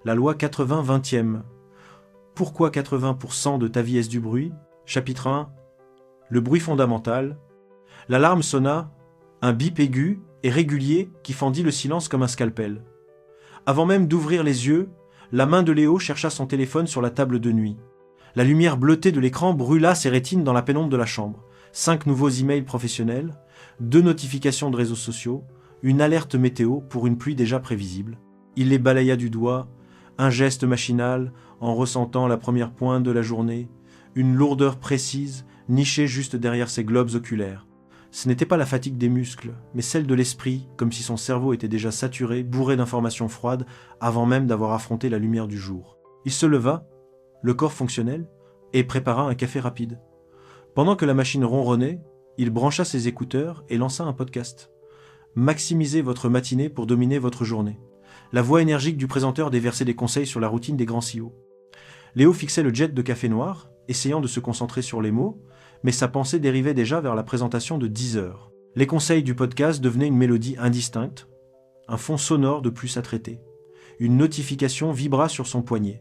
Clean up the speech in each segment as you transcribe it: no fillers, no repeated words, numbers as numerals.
La loi 80-20e. Pourquoi 80% de ta vie est du bruit? Chapitre 1. Le bruit fondamental. L'alarme sonna, un bip aigu et régulier qui fendit le silence comme un scalpel. Avant même d'ouvrir les yeux, la main de Léo chercha son téléphone sur la table de nuit. La lumière bleutée de l'écran brûla ses rétines dans la pénombre de la chambre. 5 nouveaux emails professionnels, 2 notifications de réseaux sociaux, une alerte météo pour une pluie déjà prévisible. Il les balaya du doigt, un geste machinal en ressentant la première pointe de la journée, une lourdeur précise nichée juste derrière ses globes oculaires. Ce n'était pas la fatigue des muscles, mais celle de l'esprit, comme si son cerveau était déjà saturé, bourré d'informations froides, avant même d'avoir affronté la lumière du jour. Il se leva, le corps fonctionnel, et prépara un café rapide. Pendant que la machine ronronnait, il brancha ses écouteurs et lança un podcast. Maximisez votre matinée pour dominer votre journée. La voix énergique du présenteur déversait des conseils sur la routine des grands CEO. Léo fixait le jet de café noir, essayant de se concentrer sur les mots, mais sa pensée dérivait déjà vers la présentation de 10 heures. Les conseils du podcast devenaient une mélodie indistincte, un fond sonore de plus à traiter. Une notification vibra sur son poignet.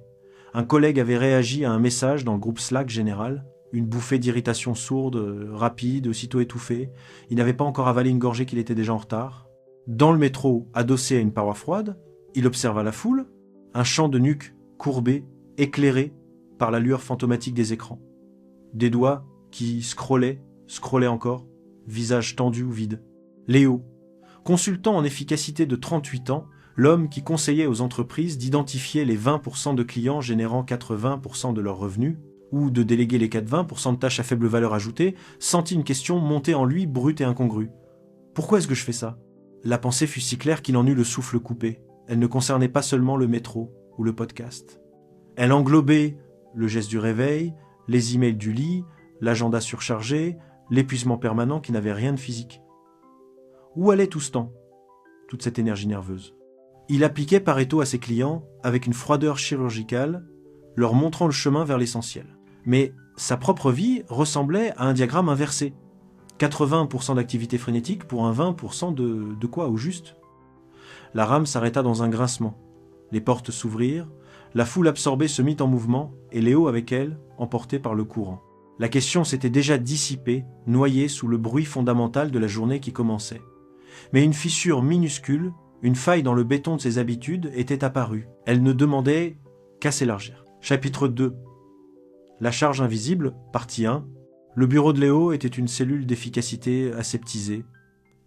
Un collègue avait réagi à un message dans le groupe Slack général, une bouffée d'irritation sourde, rapide, aussitôt étouffée. Il n'avait pas encore avalé une gorgée qu'il était déjà en retard. Dans le métro, adossé à une paroi froide, il observa la foule, un champ de nuque courbé, éclairé par la lueur fantomatique des écrans. Des doigts qui scrollaient encore, visage tendu ou vide. Léo, consultant en efficacité de 38 ans, l'homme qui conseillait aux entreprises d'identifier les 20% de clients générant 80% de leurs revenus, ou de déléguer les 20% de tâches à faible valeur ajoutée, sentit une question monter en lui brute et incongrue. Pourquoi est-ce que je fais ça? La pensée fut si claire qu'il en eut le souffle coupé. Elle ne concernait pas seulement le métro ou le podcast. Elle englobait le geste du réveil, les emails du lit, l'agenda surchargé, l'épuisement permanent qui n'avait rien de physique. Où allait tout ce temps, toute cette énergie nerveuse? Il appliquait Pareto à ses clients avec une froideur chirurgicale, leur montrant le chemin vers l'essentiel. Mais sa propre vie ressemblait à un diagramme inversé. 80% d'activité frénétique pour un 20% de quoi au juste? La rame s'arrêta dans un grincement. Les portes s'ouvrirent, la foule absorbée se mit en mouvement et Léo avec elle, emporté par le courant. La question s'était déjà dissipée, noyée sous le bruit fondamental de la journée qui commençait. Mais une fissure minuscule, une faille dans le béton de ses habitudes était apparue. Elle ne demandait qu'à s'élargir. Chapitre 2. La charge invisible, partie 1. Le bureau de Léo était une cellule d'efficacité aseptisée.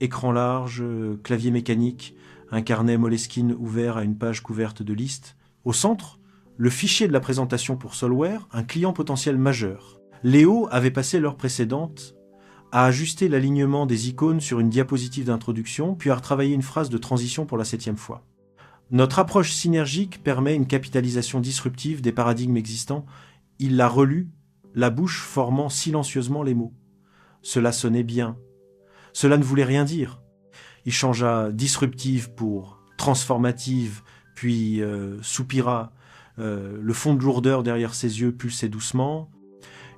Écran large, clavier mécanique, un carnet Moleskine ouvert à une page couverte de listes. Au centre, le fichier de la présentation pour Solware, un client potentiel majeur. Léo avait passé l'heure précédente à ajuster l'alignement des icônes sur une diapositive d'introduction, puis à retravailler une phrase de transition pour la 7e fois. Notre approche synergique permet une capitalisation disruptive des paradigmes existants. Il l'a relu, la bouche formant silencieusement les mots. Cela sonnait bien. Cela ne voulait rien dire. Il changea disruptive pour transformative, puis soupira. Le fond de lourdeur derrière ses yeux pulsait doucement.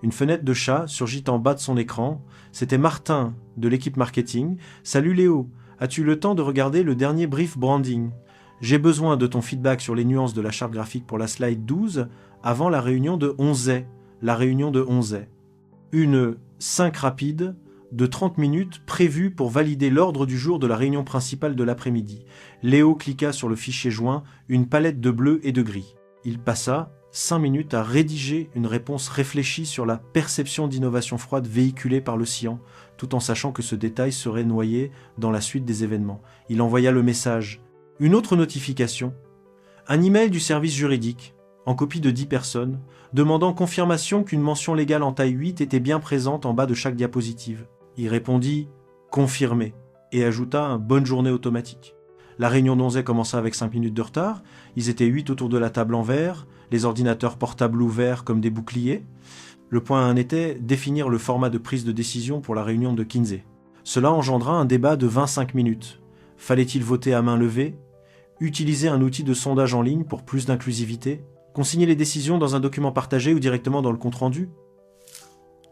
Une fenêtre de chat surgit en bas de son écran. C'était Martin, de l'équipe marketing. « Salut Léo, as-tu le temps de regarder le dernier brief branding? J'ai besoin de ton feedback sur les nuances de la charte graphique pour la slide 12 avant la réunion de 11 mai. Une 5 rapide de 30 minutes prévue pour valider l'ordre du jour de la réunion principale de l'après-midi. » Léo cliqua sur le fichier joint, une palette de bleu et de gris. Il passa 5 minutes à rédiger une réponse réfléchie sur la perception d'innovation froide véhiculée par le cyan, tout en sachant que ce détail serait noyé dans la suite des événements. Il envoya le message. Une autre notification. Un email du service juridique, en copie de 10 personnes, demandant confirmation qu'une mention légale en taille 8 était bien présente en bas de chaque diapositive. Il répondit « Confirmé » et ajouta un « Bonne journée automatique ». La réunion d'11 commença avec 5 minutes de retard. Ils étaient 8 autour de la table en verre, les ordinateurs portables ouverts comme des boucliers. Le point 1 était définir le format de prise de décision pour la réunion de Kinsey. Cela engendra un débat de 25 minutes. Fallait-il voter à main levée? Utiliser un outil de sondage en ligne pour plus d'inclusivité? Consigner les décisions dans un document partagé ou directement dans le compte-rendu?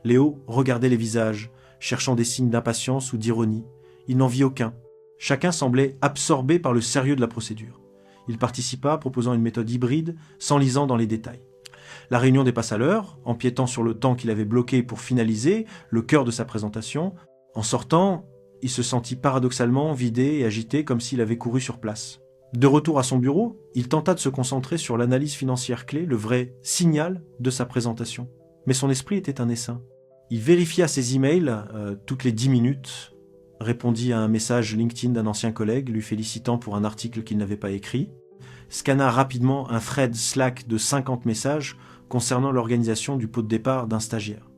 Léo regardait les visages, cherchant des signes d'impatience ou d'ironie. Il n'en vit aucun. Chacun semblait absorbé par le sérieux de la procédure. Il participa, proposant une méthode hybride, s'enlisant dans les détails. La réunion dépassa l'heure, empiétant sur le temps qu'il avait bloqué pour finaliser le cœur de sa présentation. En sortant, il se sentit paradoxalement vidé et agité comme s'il avait couru sur place. De retour à son bureau, il tenta de se concentrer sur l'analyse financière clé, le vrai signal de sa présentation. Mais son esprit était un essaim. Il vérifia ses emails toutes les 10 minutes, répondit à un message LinkedIn d'un ancien collègue lui félicitant pour un article qu'il n'avait pas écrit, scanna rapidement un thread Slack de 50 messages concernant l'organisation du pot de départ d'un stagiaire.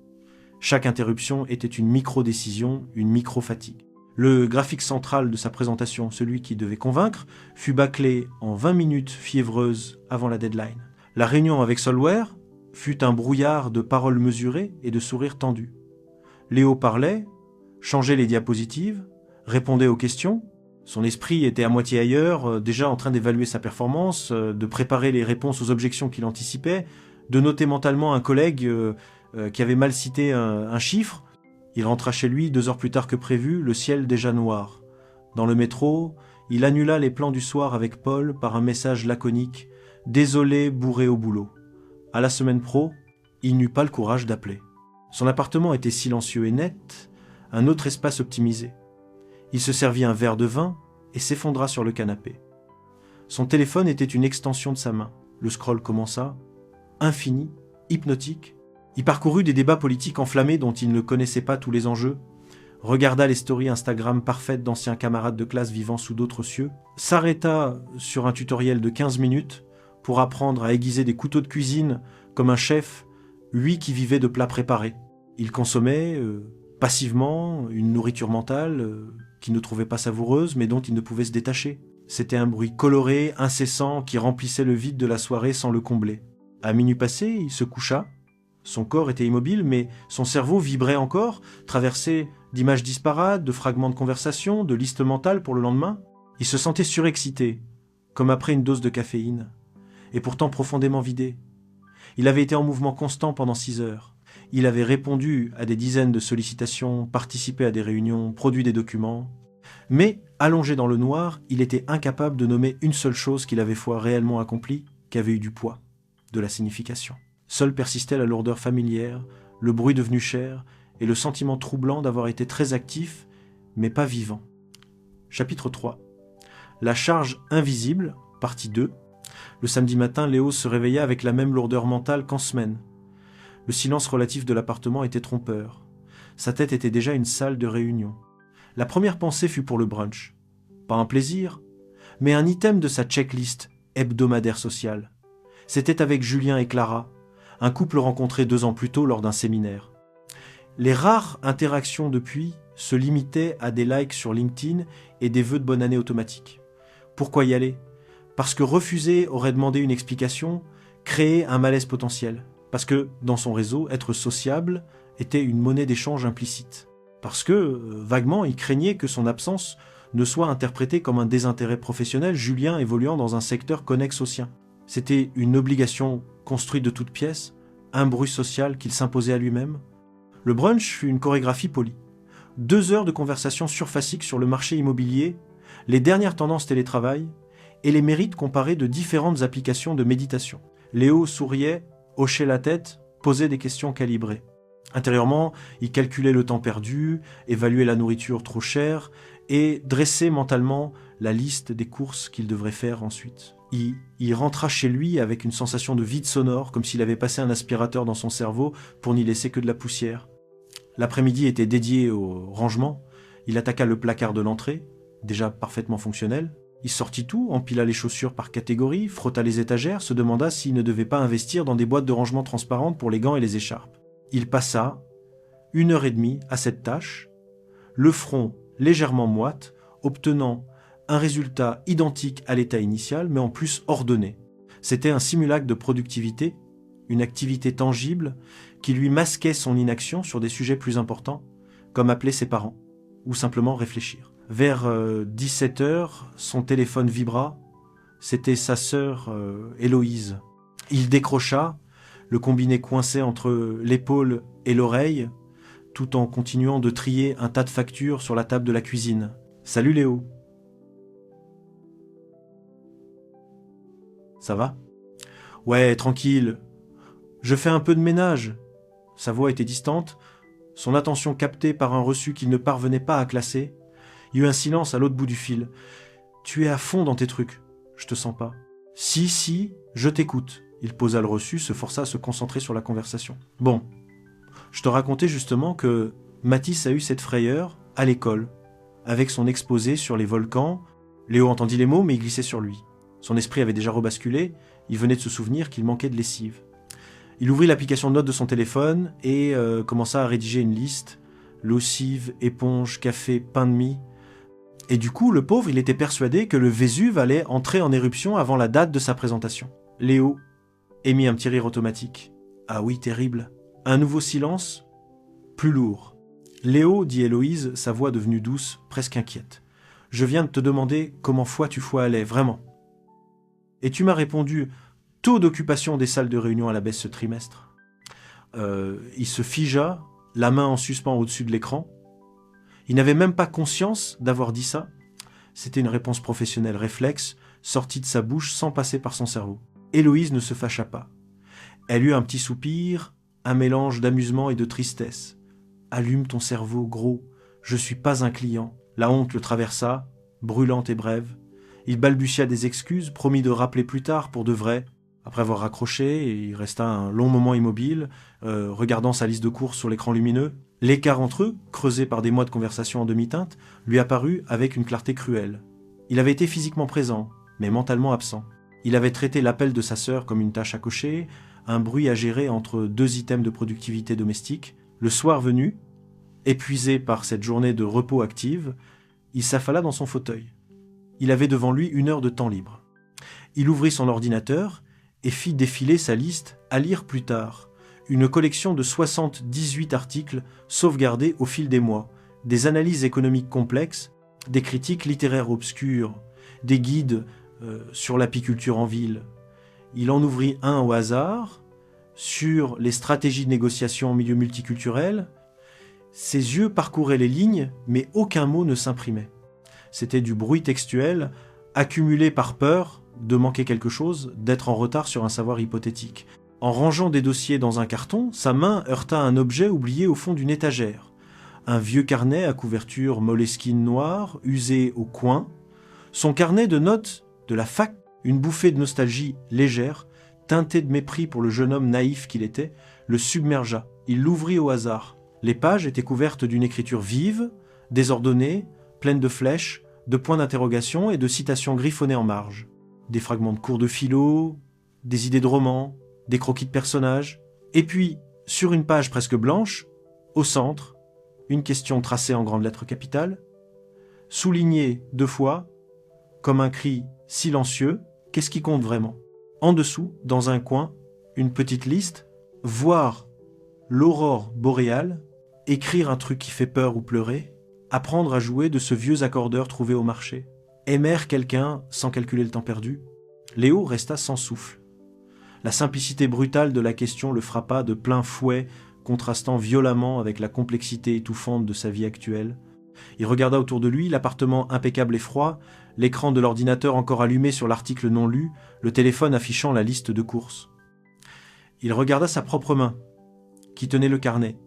Chaque interruption était une micro-décision, une micro-fatigue. Le graphique central de sa présentation, celui qui devait convaincre, fut bâclé en 20 minutes fiévreuses avant la deadline. La réunion avec Solware fut un brouillard de paroles mesurées et de sourires tendus. Léo parlait, changeait les diapositives, répondait aux questions. Son esprit était à moitié ailleurs, déjà en train d'évaluer sa performance, de préparer les réponses aux objections qu'il anticipait, de noter mentalement un collègue qui avait mal cité un chiffre. Il rentra chez lui 2 heures plus tard que prévu, le ciel déjà noir. Dans le métro, il annula les plans du soir avec Paul par un message laconique « Désolé, bourré au boulot ». À la semaine pro, il n'eut pas le courage d'appeler. Son appartement était silencieux et net, un autre espace optimisé. Il se servit un verre de vin et s'effondra sur le canapé. Son téléphone était une extension de sa main. Le scroll commença, infini, hypnotique. Il parcourut des débats politiques enflammés dont il ne connaissait pas tous les enjeux, regarda les stories Instagram parfaites d'anciens camarades de classe vivant sous d'autres cieux, s'arrêta sur un tutoriel de 15 minutes pour apprendre à aiguiser des couteaux de cuisine comme un chef, lui qui vivait de plats préparés. Il consommait passivement une nourriture mentale qu'il ne trouvait pas savoureuse mais dont il ne pouvait se détacher. C'était un bruit coloré, incessant, qui remplissait le vide de la soirée sans le combler. À minuit passé, il se coucha. Son corps était immobile, mais son cerveau vibrait encore, traversé d'images disparates, de fragments de conversation, de listes mentales pour le lendemain. Il se sentait surexcité, comme après une dose de caféine, et pourtant profondément vidé. Il avait été en mouvement constant pendant 6 heures. Il avait répondu à des dizaines de sollicitations, participé à des réunions, produit des documents. Mais, allongé dans le noir, il était incapable de nommer une seule chose qu'il avait foi réellement accomplie, qui avait eu du poids, de la signification. Seule persistait la lourdeur familière, le bruit devenu cher et le sentiment troublant d'avoir été très actif, mais pas vivant. Chapitre 3. La charge invisible, partie 2. Le samedi matin, Léo se réveilla avec la même lourdeur mentale qu'en semaine. Le silence relatif de l'appartement était trompeur. Sa tête était déjà une salle de réunion. La première pensée fut pour le brunch. Pas un plaisir, mais un item de sa checklist hebdomadaire sociale. C'était avec Julien et Clara, un couple rencontré 2 ans plus tôt lors d'un séminaire. Les rares interactions depuis se limitaient à des likes sur LinkedIn et des vœux de bonne année automatiques. Pourquoi y aller ? Parce que refuser aurait demandé une explication, créer un malaise potentiel. Parce que, dans son réseau, être sociable était une monnaie d'échange implicite. Parce que, vaguement, il craignait que son absence ne soit interprétée comme un désintérêt professionnel, Julien évoluant dans un secteur connexe au sien. C'était une obligation construite de toutes pièces, un bruit social qu'il s'imposait à lui-même. Le brunch fut une chorégraphie polie. 2 heures de conversation surfacique sur le marché immobilier, les dernières tendances télétravail et les mérites comparés de différentes applications de méditation. Léo souriait, hochait la tête, posait des questions calibrées. Intérieurement, il calculait le temps perdu, évaluait la nourriture trop chère et dressait mentalement la liste des courses qu'il devrait faire ensuite. Il rentra chez lui avec une sensation de vide sonore, comme s'il avait passé un aspirateur dans son cerveau pour n'y laisser que de la poussière. L'après-midi était dédié au rangement. Il attaqua le placard de l'entrée, déjà parfaitement fonctionnel. Il sortit tout, empila les chaussures par catégorie, frotta les étagères, se demanda s'il ne devait pas investir dans des boîtes de rangement transparentes pour les gants et les écharpes. Il passa 1h30 à cette tâche, le front légèrement moite, obtenant un résultat identique à l'état initial, mais en plus ordonné. C'était un simulacre de productivité, une activité tangible qui lui masquait son inaction sur des sujets plus importants, comme appeler ses parents, ou simplement réfléchir. Vers 17h, son téléphone vibra. C'était sa sœur Héloïse. Il décrocha, le combiné coincé entre l'épaule et l'oreille, tout en continuant de trier un tas de factures sur la table de la cuisine. « Salut Léo !» ça va ? Ouais, tranquille. Je fais un peu de ménage. Sa voix était distante, son attention captée par un reçu qu'il ne parvenait pas à classer. Il y eut un silence à l'autre bout du fil. Tu es à fond dans tes trucs. Je te sens pas. Si, je t'écoute. Il posa le reçu, se força à se concentrer sur la conversation. Bon, je te racontais justement que Mathis a eu cette frayeur à l'école, avec son exposé sur les volcans. Léo entendit les mots, mais il glissait sur lui. Son esprit avait déjà rebasculé, il venait de se souvenir qu'il manquait de lessive. Il ouvrit l'application de notes de son téléphone et commença à rédiger une liste. Lessive, éponge, café, pain de mie. Et du coup, le pauvre, il était persuadé que le Vésuve allait entrer en éruption avant la date de sa présentation. Léo émit un petit rire automatique. Ah oui, terrible. Un nouveau silence, plus lourd. Léo, dit Héloïse, sa voix devenue douce, presque inquiète. Je viens de te demander comment tu allais, vraiment. Et tu m'as répondu, taux d'occupation des salles de réunion à la baisse ce trimestre. Il se figea, la main en suspens au-dessus de l'écran. Il n'avait même pas conscience d'avoir dit ça. C'était une réponse professionnelle réflexe, sortie de sa bouche sans passer par son cerveau. Héloïse ne se fâcha pas. Elle eut un petit soupir, un mélange d'amusement et de tristesse. « Allume ton cerveau, gros, je suis pas un client. » La honte le traversa, brûlante et brève. Il balbutia des excuses, promit de rappeler plus tard pour de vrai. Après avoir raccroché, il resta un long moment immobile, regardant sa liste de courses sur l'écran lumineux. L'écart entre eux, creusé par des mois de conversation en demi-teinte, lui apparut avec une clarté cruelle. Il avait été physiquement présent, mais mentalement absent. Il avait traité l'appel de sa sœur comme une tâche à cocher, un bruit à gérer entre deux items de productivité domestique. Le soir venu, épuisé par cette journée de repos active, il s'affala dans son fauteuil. Il avait devant lui 1 heure de temps libre. Il ouvrit son ordinateur et fit défiler sa liste à lire plus tard. Une collection de 78 articles sauvegardés au fil des mois, des analyses économiques complexes, des critiques littéraires obscures, des guides sur l'apiculture en ville. Il en ouvrit un au hasard, sur les stratégies de négociation en milieu multiculturel. Ses yeux parcouraient les lignes, mais aucun mot ne s'imprimait. C'était du bruit textuel, accumulé par peur de manquer quelque chose, d'être en retard sur un savoir hypothétique. En rangeant des dossiers dans un carton, sa main heurta un objet oublié au fond d'une étagère. Un vieux carnet à couverture moleskine noire, usé au coin. Son carnet de notes de la fac, une bouffée de nostalgie légère, teintée de mépris pour le jeune homme naïf qu'il était, le submergea. Il l'ouvrit au hasard. Les pages étaient couvertes d'une écriture vive, désordonnée, pleine de flèches, de points d'interrogation et de citations griffonnées en marge. Des fragments de cours de philo, des idées de romans, des croquis de personnages. Et puis, sur une page presque blanche, au centre, une question tracée en grandes lettres capitales, soulignée 2 fois, comme un cri silencieux, qu'est-ce qui compte vraiment ? En dessous, dans un coin, une petite liste, voir l'aurore boréale, écrire un truc qui fait peur ou pleurer, apprendre à jouer de ce vieux accordeur trouvé au marché, aimer quelqu'un sans calculer le temps perdu. Léo resta sans souffle. La simplicité brutale de la question le frappa de plein fouet, contrastant violemment avec la complexité étouffante de sa vie actuelle. Il regarda autour de lui, l'appartement impeccable et froid, l'écran de l'ordinateur encore allumé sur l'article non lu, le téléphone affichant la liste de courses. Il regarda sa propre main, qui tenait le carnet,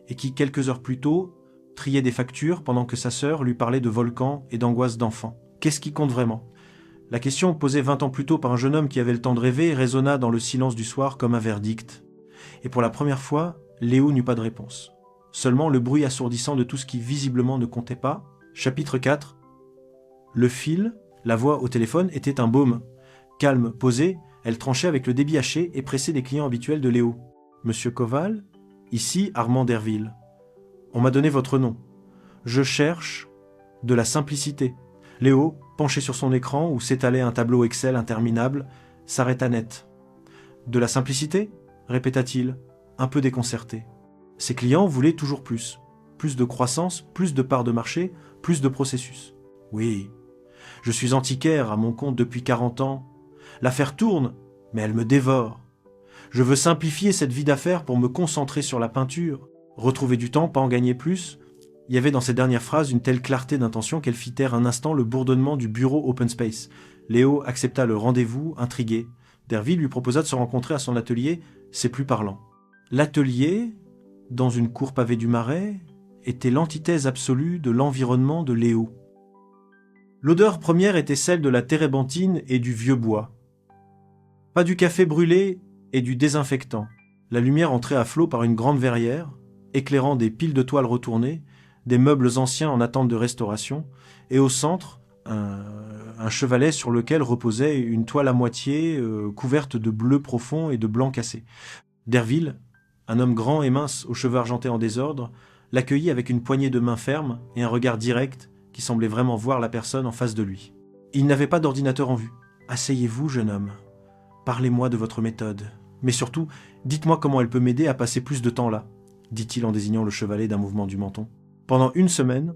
et qui, quelques heures plus tôt, triait des factures pendant que sa sœur lui parlait de volcans et d'angoisses d'enfants. Qu'est-ce qui compte vraiment ? La question, posée 20 ans plus tôt par un jeune homme qui avait le temps de rêver, résonna dans le silence du soir comme un verdict. Et pour la première fois, Léo n'eut pas de réponse. Seulement le bruit assourdissant de tout ce qui visiblement ne comptait pas. Chapitre 4. Le fil, la voix au téléphone, était un baume. Calme, posée, elle tranchait avec le débit haché et pressé des clients habituels de Léo. « Monsieur Koval ? Ici Armand Derville. On m'a donné votre nom. Je cherche de la simplicité. » Léo, penché sur son écran où s'étalait un tableau Excel interminable, s'arrêta net. « De la simplicité ?» répéta-t-il, un peu déconcerté. Ses clients voulaient toujours plus. Plus de croissance, plus de parts de marché, plus de processus. « Oui, je suis antiquaire à mon compte depuis 40 ans. L'affaire tourne, mais elle me dévore. Je veux simplifier cette vie d'affaires pour me concentrer sur la peinture, retrouver du temps, pas en gagner plus. » Il y avait dans ces dernières phrases une telle clarté d'intention qu'elle fit taire un instant le bourdonnement du bureau Open Space. Léo accepta le rendez-vous, intrigué. Derville lui proposa de se rencontrer à son atelier, c'est plus parlant. L'atelier, dans une cour pavée du Marais, était l'antithèse absolue de l'environnement de Léo. L'odeur première était celle de la térébenthine et du vieux bois. Pas du café brûlé et du désinfectant. La lumière entrait à flot par une grande verrière, éclairant des piles de toiles retournées, des meubles anciens en attente de restauration, et au centre, un chevalet sur lequel reposait une toile à moitié couverte de bleu profond et de blanc cassé. Derville, un homme grand et mince aux cheveux argentés en désordre, l'accueillit avec une poignée de main ferme et un regard direct qui semblait vraiment voir la personne en face de lui. Il n'avait pas d'ordinateur en vue. « Asseyez-vous, jeune homme. Parlez-moi de votre méthode. Mais surtout, dites-moi comment elle peut m'aider à passer plus de temps là, » dit-il en désignant le chevalet d'un mouvement du menton. Pendant une semaine,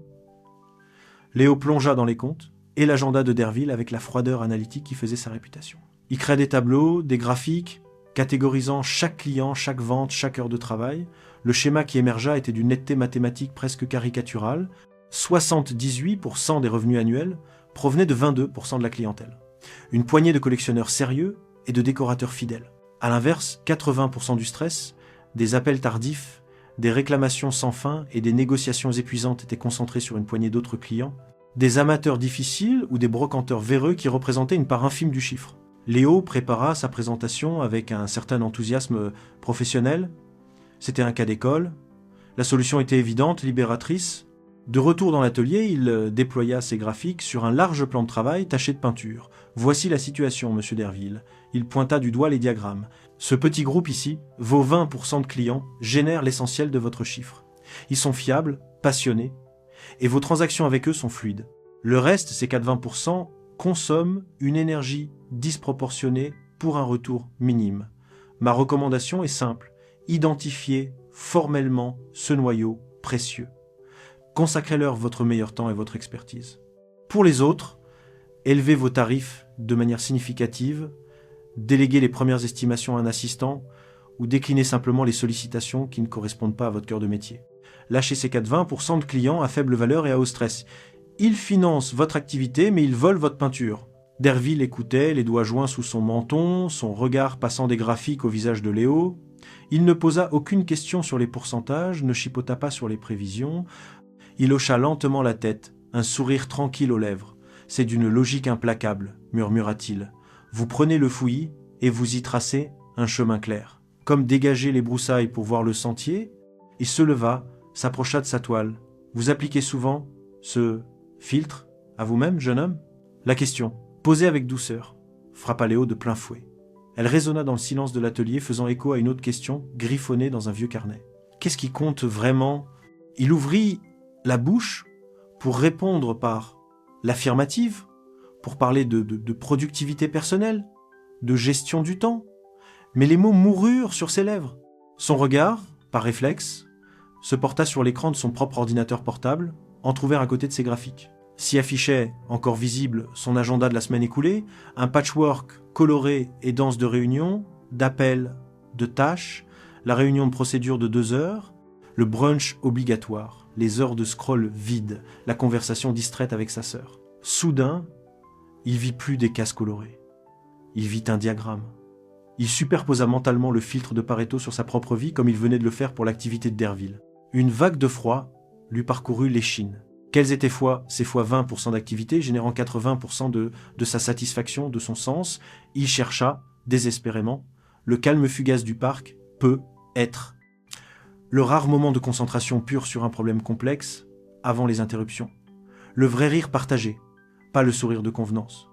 Léo plongea dans les comptes et l'agenda de Derville avec la froideur analytique qui faisait sa réputation. Il créa des tableaux, des graphiques, catégorisant chaque client, chaque vente, chaque heure de travail. Le schéma qui émergea était d'une netteté mathématique presque caricaturale. 78% des revenus annuels provenaient de 22% de la clientèle. Une poignée de collectionneurs sérieux et de décorateurs fidèles. À l'inverse, 80% du stress, des appels tardifs, des réclamations sans fin et des négociations épuisantes étaient concentrés sur une poignée d'autres clients, des amateurs difficiles ou des brocanteurs véreux qui représentaient une part infime du chiffre. Léo prépara sa présentation avec un certain enthousiasme professionnel. C'était un cas d'école. La solution était évidente, libératrice. De retour dans l'atelier, il déploya ses graphiques sur un large plan de travail taché de peinture. « Voici la situation, monsieur Derville. » Il pointa du doigt les diagrammes. « Ce petit groupe ici, vos 20% de clients, génèrent l'essentiel de votre chiffre. Ils sont fiables, passionnés, et vos transactions avec eux sont fluides. Le reste, ces 4-20%, consomment une énergie disproportionnée pour un retour minime. Ma recommandation est simple. Identifiez formellement ce noyau précieux. Consacrez-leur votre meilleur temps et votre expertise. Pour les autres, élevez vos tarifs de manière significative, déléguez les premières estimations à un assistant ou déclinez simplement les sollicitations qui ne correspondent pas à votre cœur de métier. Lâchez ces 4-20% de clients à faible valeur et à haut stress. Ils financent votre activité, mais ils volent votre peinture. » Derville écoutait, les doigts joints sous son menton, son regard passant des graphiques au visage de Léo. Il ne posa aucune question sur les pourcentages, ne chipota pas sur les prévisions. Il hocha lentement la tête, un sourire tranquille aux lèvres. « C'est d'une logique implacable, » murmura-t-il. « Vous prenez le fouillis et vous y tracez un chemin clair. » Comme dégager les broussailles pour voir le sentier, il se leva, s'approcha de sa toile. « Vous appliquez souvent ce filtre à vous-même, jeune homme ?» La question, posée avec douceur, frappa Léo de plein fouet. Elle résonna dans le silence de l'atelier, faisant écho à une autre question griffonnée dans un vieux carnet. Qu'est-ce qui compte vraiment ? Il ouvrit la bouche pour répondre par l'affirmative, pour parler de productivité personnelle, de gestion du temps. Mais les mots moururent sur ses lèvres. Son regard, par réflexe, se porta sur l'écran de son propre ordinateur portable, entrouvert à côté de ses graphiques. S'y affichait, encore visible, son agenda de la semaine écoulée, un patchwork coloré et dense de réunions, d'appels, de tâches, la réunion de procédure de 2 heures, le brunch obligatoire, les heures de scroll vides, la conversation distraite avec sa sœur. Soudain, il vit plus des cases colorées. Il vit un diagramme. Il superposa mentalement le filtre de Pareto sur sa propre vie comme il venait de le faire pour l'activité de Derville. Une vague de froid lui parcourut l'échine. Quels étaient ces fois 20% d'activité, générant 80% de sa satisfaction, de son sens? Il chercha, désespérément. Le calme fugace du parc peut être. Le rare moment de concentration pure sur un problème complexe, avant les interruptions. Le vrai rire partagé, pas le sourire de convenance.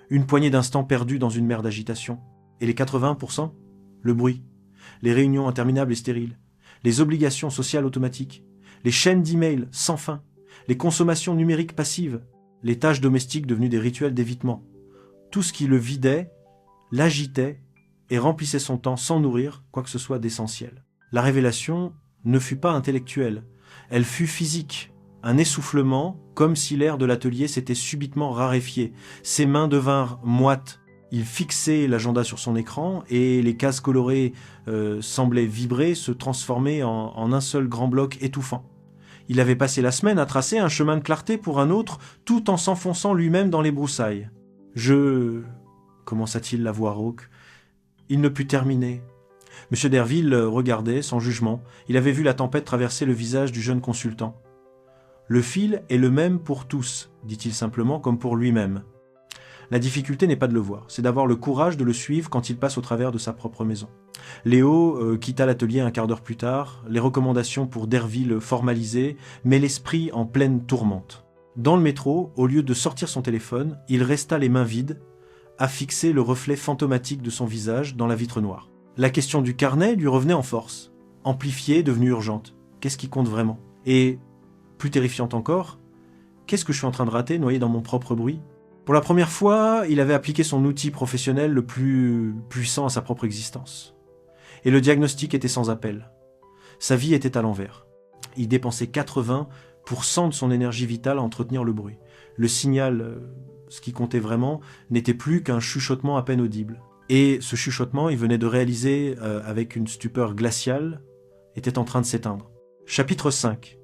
Une poignée d'instants perdus dans une mer d'agitation. Et les 80%? Le bruit. Les réunions interminables et stériles. Les obligations sociales automatiques. Les chaînes d'emails sans fin. Les consommations numériques passives. Les tâches domestiques devenues des rituels d'évitement. Tout ce qui le vidait, l'agitait et remplissait son temps sans nourrir quoi que ce soit d'essentiel. La révélation ne fut pas intellectuelle. Elle fut physique. Un essoufflement, comme si l'air de l'atelier s'était subitement raréfié. Ses mains devinrent moites. Il fixait l'agenda sur son écran et les cases colorées semblaient vibrer, se transformer en un seul grand bloc étouffant. Il avait passé la semaine à tracer un chemin de clarté pour un autre, tout en s'enfonçant lui-même dans les broussailles. « commença-t-il la voix rauque, Il ne put terminer. M. Derville regardait, sans jugement. Il avait vu la tempête traverser le visage du jeune consultant. « Le fil est le même pour tous, dit-il simplement, comme pour lui-même. La difficulté n'est pas de le voir, c'est d'avoir le courage de le suivre quand il passe au travers de sa propre maison. » Léo quitta l'atelier un quart d'heure plus tard, les recommandations pour Derville formalisées, mais l'esprit en pleine tourmente. Dans le métro, au lieu de sortir son téléphone, il resta les mains vides, à fixer le reflet fantomatique de son visage dans la vitre noire. La question du carnet lui revenait en force, amplifiée, devenue urgente. Qu'est-ce qui compte vraiment? Et, plus terrifiante encore, qu'est-ce que je suis en train de rater, noyé dans mon propre bruit? Pour la première fois, il avait appliqué son outil professionnel le plus puissant à sa propre existence. Et le diagnostic était sans appel. Sa vie était à l'envers. Il dépensait 80% de son énergie vitale à entretenir le bruit. Le signal, ce qui comptait vraiment, n'était plus qu'un chuchotement à peine audible. Et ce chuchotement, il venait de réaliser, avec une stupeur glaciale, était en train de s'éteindre. Chapitre 5.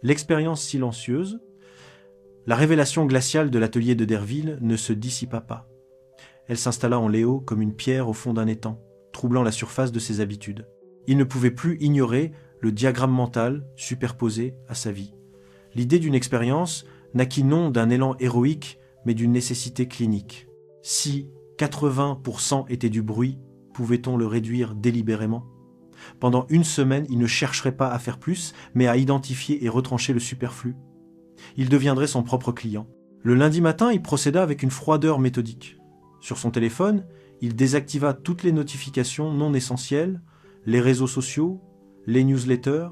L'expérience silencieuse. La révélation glaciale de l'atelier de Derville ne se dissipa pas. Elle s'installa en Léo comme une pierre au fond d'un étang, troublant la surface de ses habitudes. Il ne pouvait plus ignorer le diagramme mental superposé à sa vie. L'idée d'une expérience naquit non d'un élan héroïque, mais d'une nécessité clinique. Si 80% était du bruit, pouvait-on le réduire délibérément? Pendant une semaine, il ne chercherait pas à faire plus, mais à identifier et retrancher le superflu. Il deviendrait son propre client. Le lundi matin, il procéda avec une froideur méthodique. Sur son téléphone, il désactiva toutes les notifications non essentielles, les réseaux sociaux, les newsletters,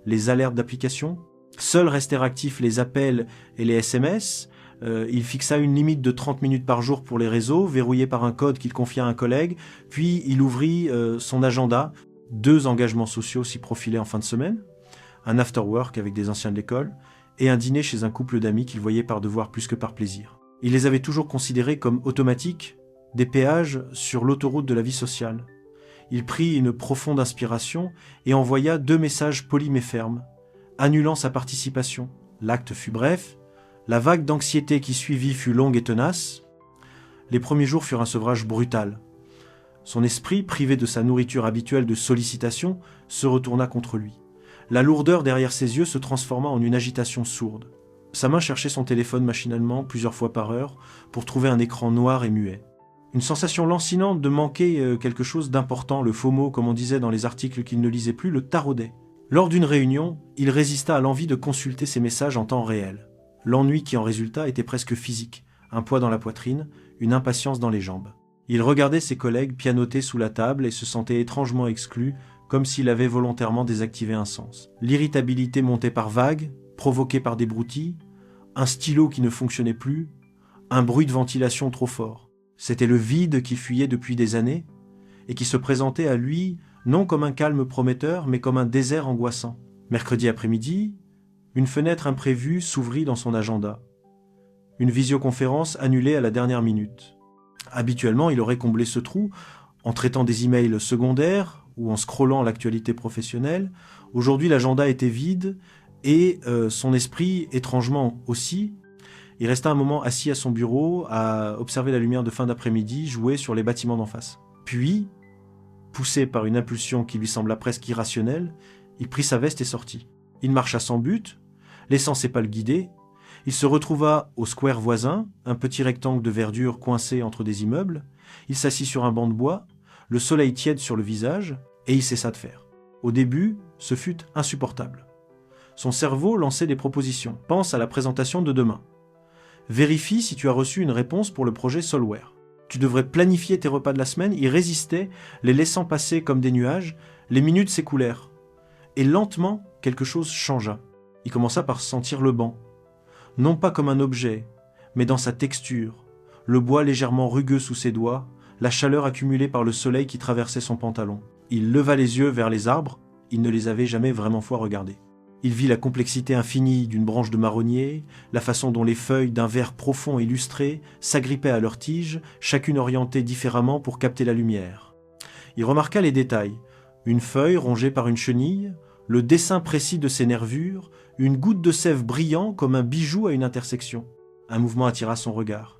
les alertes d'applications. Seuls restèrent actifs les appels et les SMS. Il fixa une limite de 30 minutes par jour pour les réseaux, verrouillée par un code qu'il confia à un collègue. Puis il ouvrit son agenda. 2 engagements sociaux s'y profilaient en fin de semaine, un after-work avec des anciens de l'école, et un dîner chez un couple d'amis qu'il voyait par devoir plus que par plaisir. Il les avait toujours considérés comme automatiques, des péages sur l'autoroute de la vie sociale. Il prit une profonde inspiration et envoya 2 messages polis mais fermes, annulant sa participation. L'acte fut bref, la vague d'anxiété qui suivit fut longue et tenace. Les premiers jours furent un sevrage brutal. Son esprit, privé de sa nourriture habituelle de sollicitation, se retourna contre lui. La lourdeur derrière ses yeux se transforma en une agitation sourde. Sa main cherchait son téléphone machinalement plusieurs fois par heure pour trouver un écran noir et muet. Une sensation lancinante de manquer quelque chose d'important, le FOMO, comme on disait dans les articles qu'il ne lisait plus, le taraudait. Lors d'une réunion, il résista à l'envie de consulter ses messages en temps réel. L'ennui qui en résulta était presque physique, un poids dans la poitrine, une impatience dans les jambes. Il regardait ses collègues pianoter sous la table et se sentait étrangement exclu, comme s'il avait volontairement désactivé un sens. L'irritabilité montait par vagues, provoquée par des broutilles, un stylo qui ne fonctionnait plus, un bruit de ventilation trop fort. C'était le vide qui fuyait depuis des années et qui se présentait à lui non comme un calme prometteur, mais comme un désert angoissant. Mercredi après-midi, une fenêtre imprévue s'ouvrit dans son agenda. Une visioconférence annulée à la dernière minute. Habituellement, il aurait comblé ce trou en traitant des emails secondaires ou en scrollant l'actualité professionnelle. Aujourd'hui, l'agenda était vide et son esprit, étrangement aussi. Il resta un moment assis à son bureau à observer la lumière de fin d'après-midi jouer sur les bâtiments d'en face. Puis, poussé par une impulsion qui lui sembla presque irrationnelle, il prit sa veste et sortit. Il marcha sans but, laissant ses pas le guider. Il se retrouva au square voisin, un petit rectangle de verdure coincé entre des immeubles. Il s'assit sur un banc de bois, le soleil tiède sur le visage, et il cessa de faire. Au début, ce fut insupportable. Son cerveau lançait des propositions. Pense à la présentation de demain. Vérifie si tu as reçu une réponse pour le projet Solware. Tu devrais planifier tes repas de la semaine. Il résistait, les laissant passer comme des nuages. Les minutes s'écoulèrent. Et lentement, quelque chose changea. Il commença par sentir le banc. Non pas comme un objet, mais dans sa texture, le bois légèrement rugueux sous ses doigts, la chaleur accumulée par le soleil qui traversait son pantalon. Il leva les yeux vers les arbres, il ne les avait jamais vraiment fois regardés. Il vit la complexité infinie d'une branche de marronnier, la façon dont les feuilles d'un vert profond et lustré s'agrippaient à leurs tiges, chacune orientée différemment pour capter la lumière. Il remarqua les détails, une feuille rongée par une chenille, le dessin précis de ses nervures, une goutte de sève brillant comme un bijou à une intersection. Un mouvement attira son regard.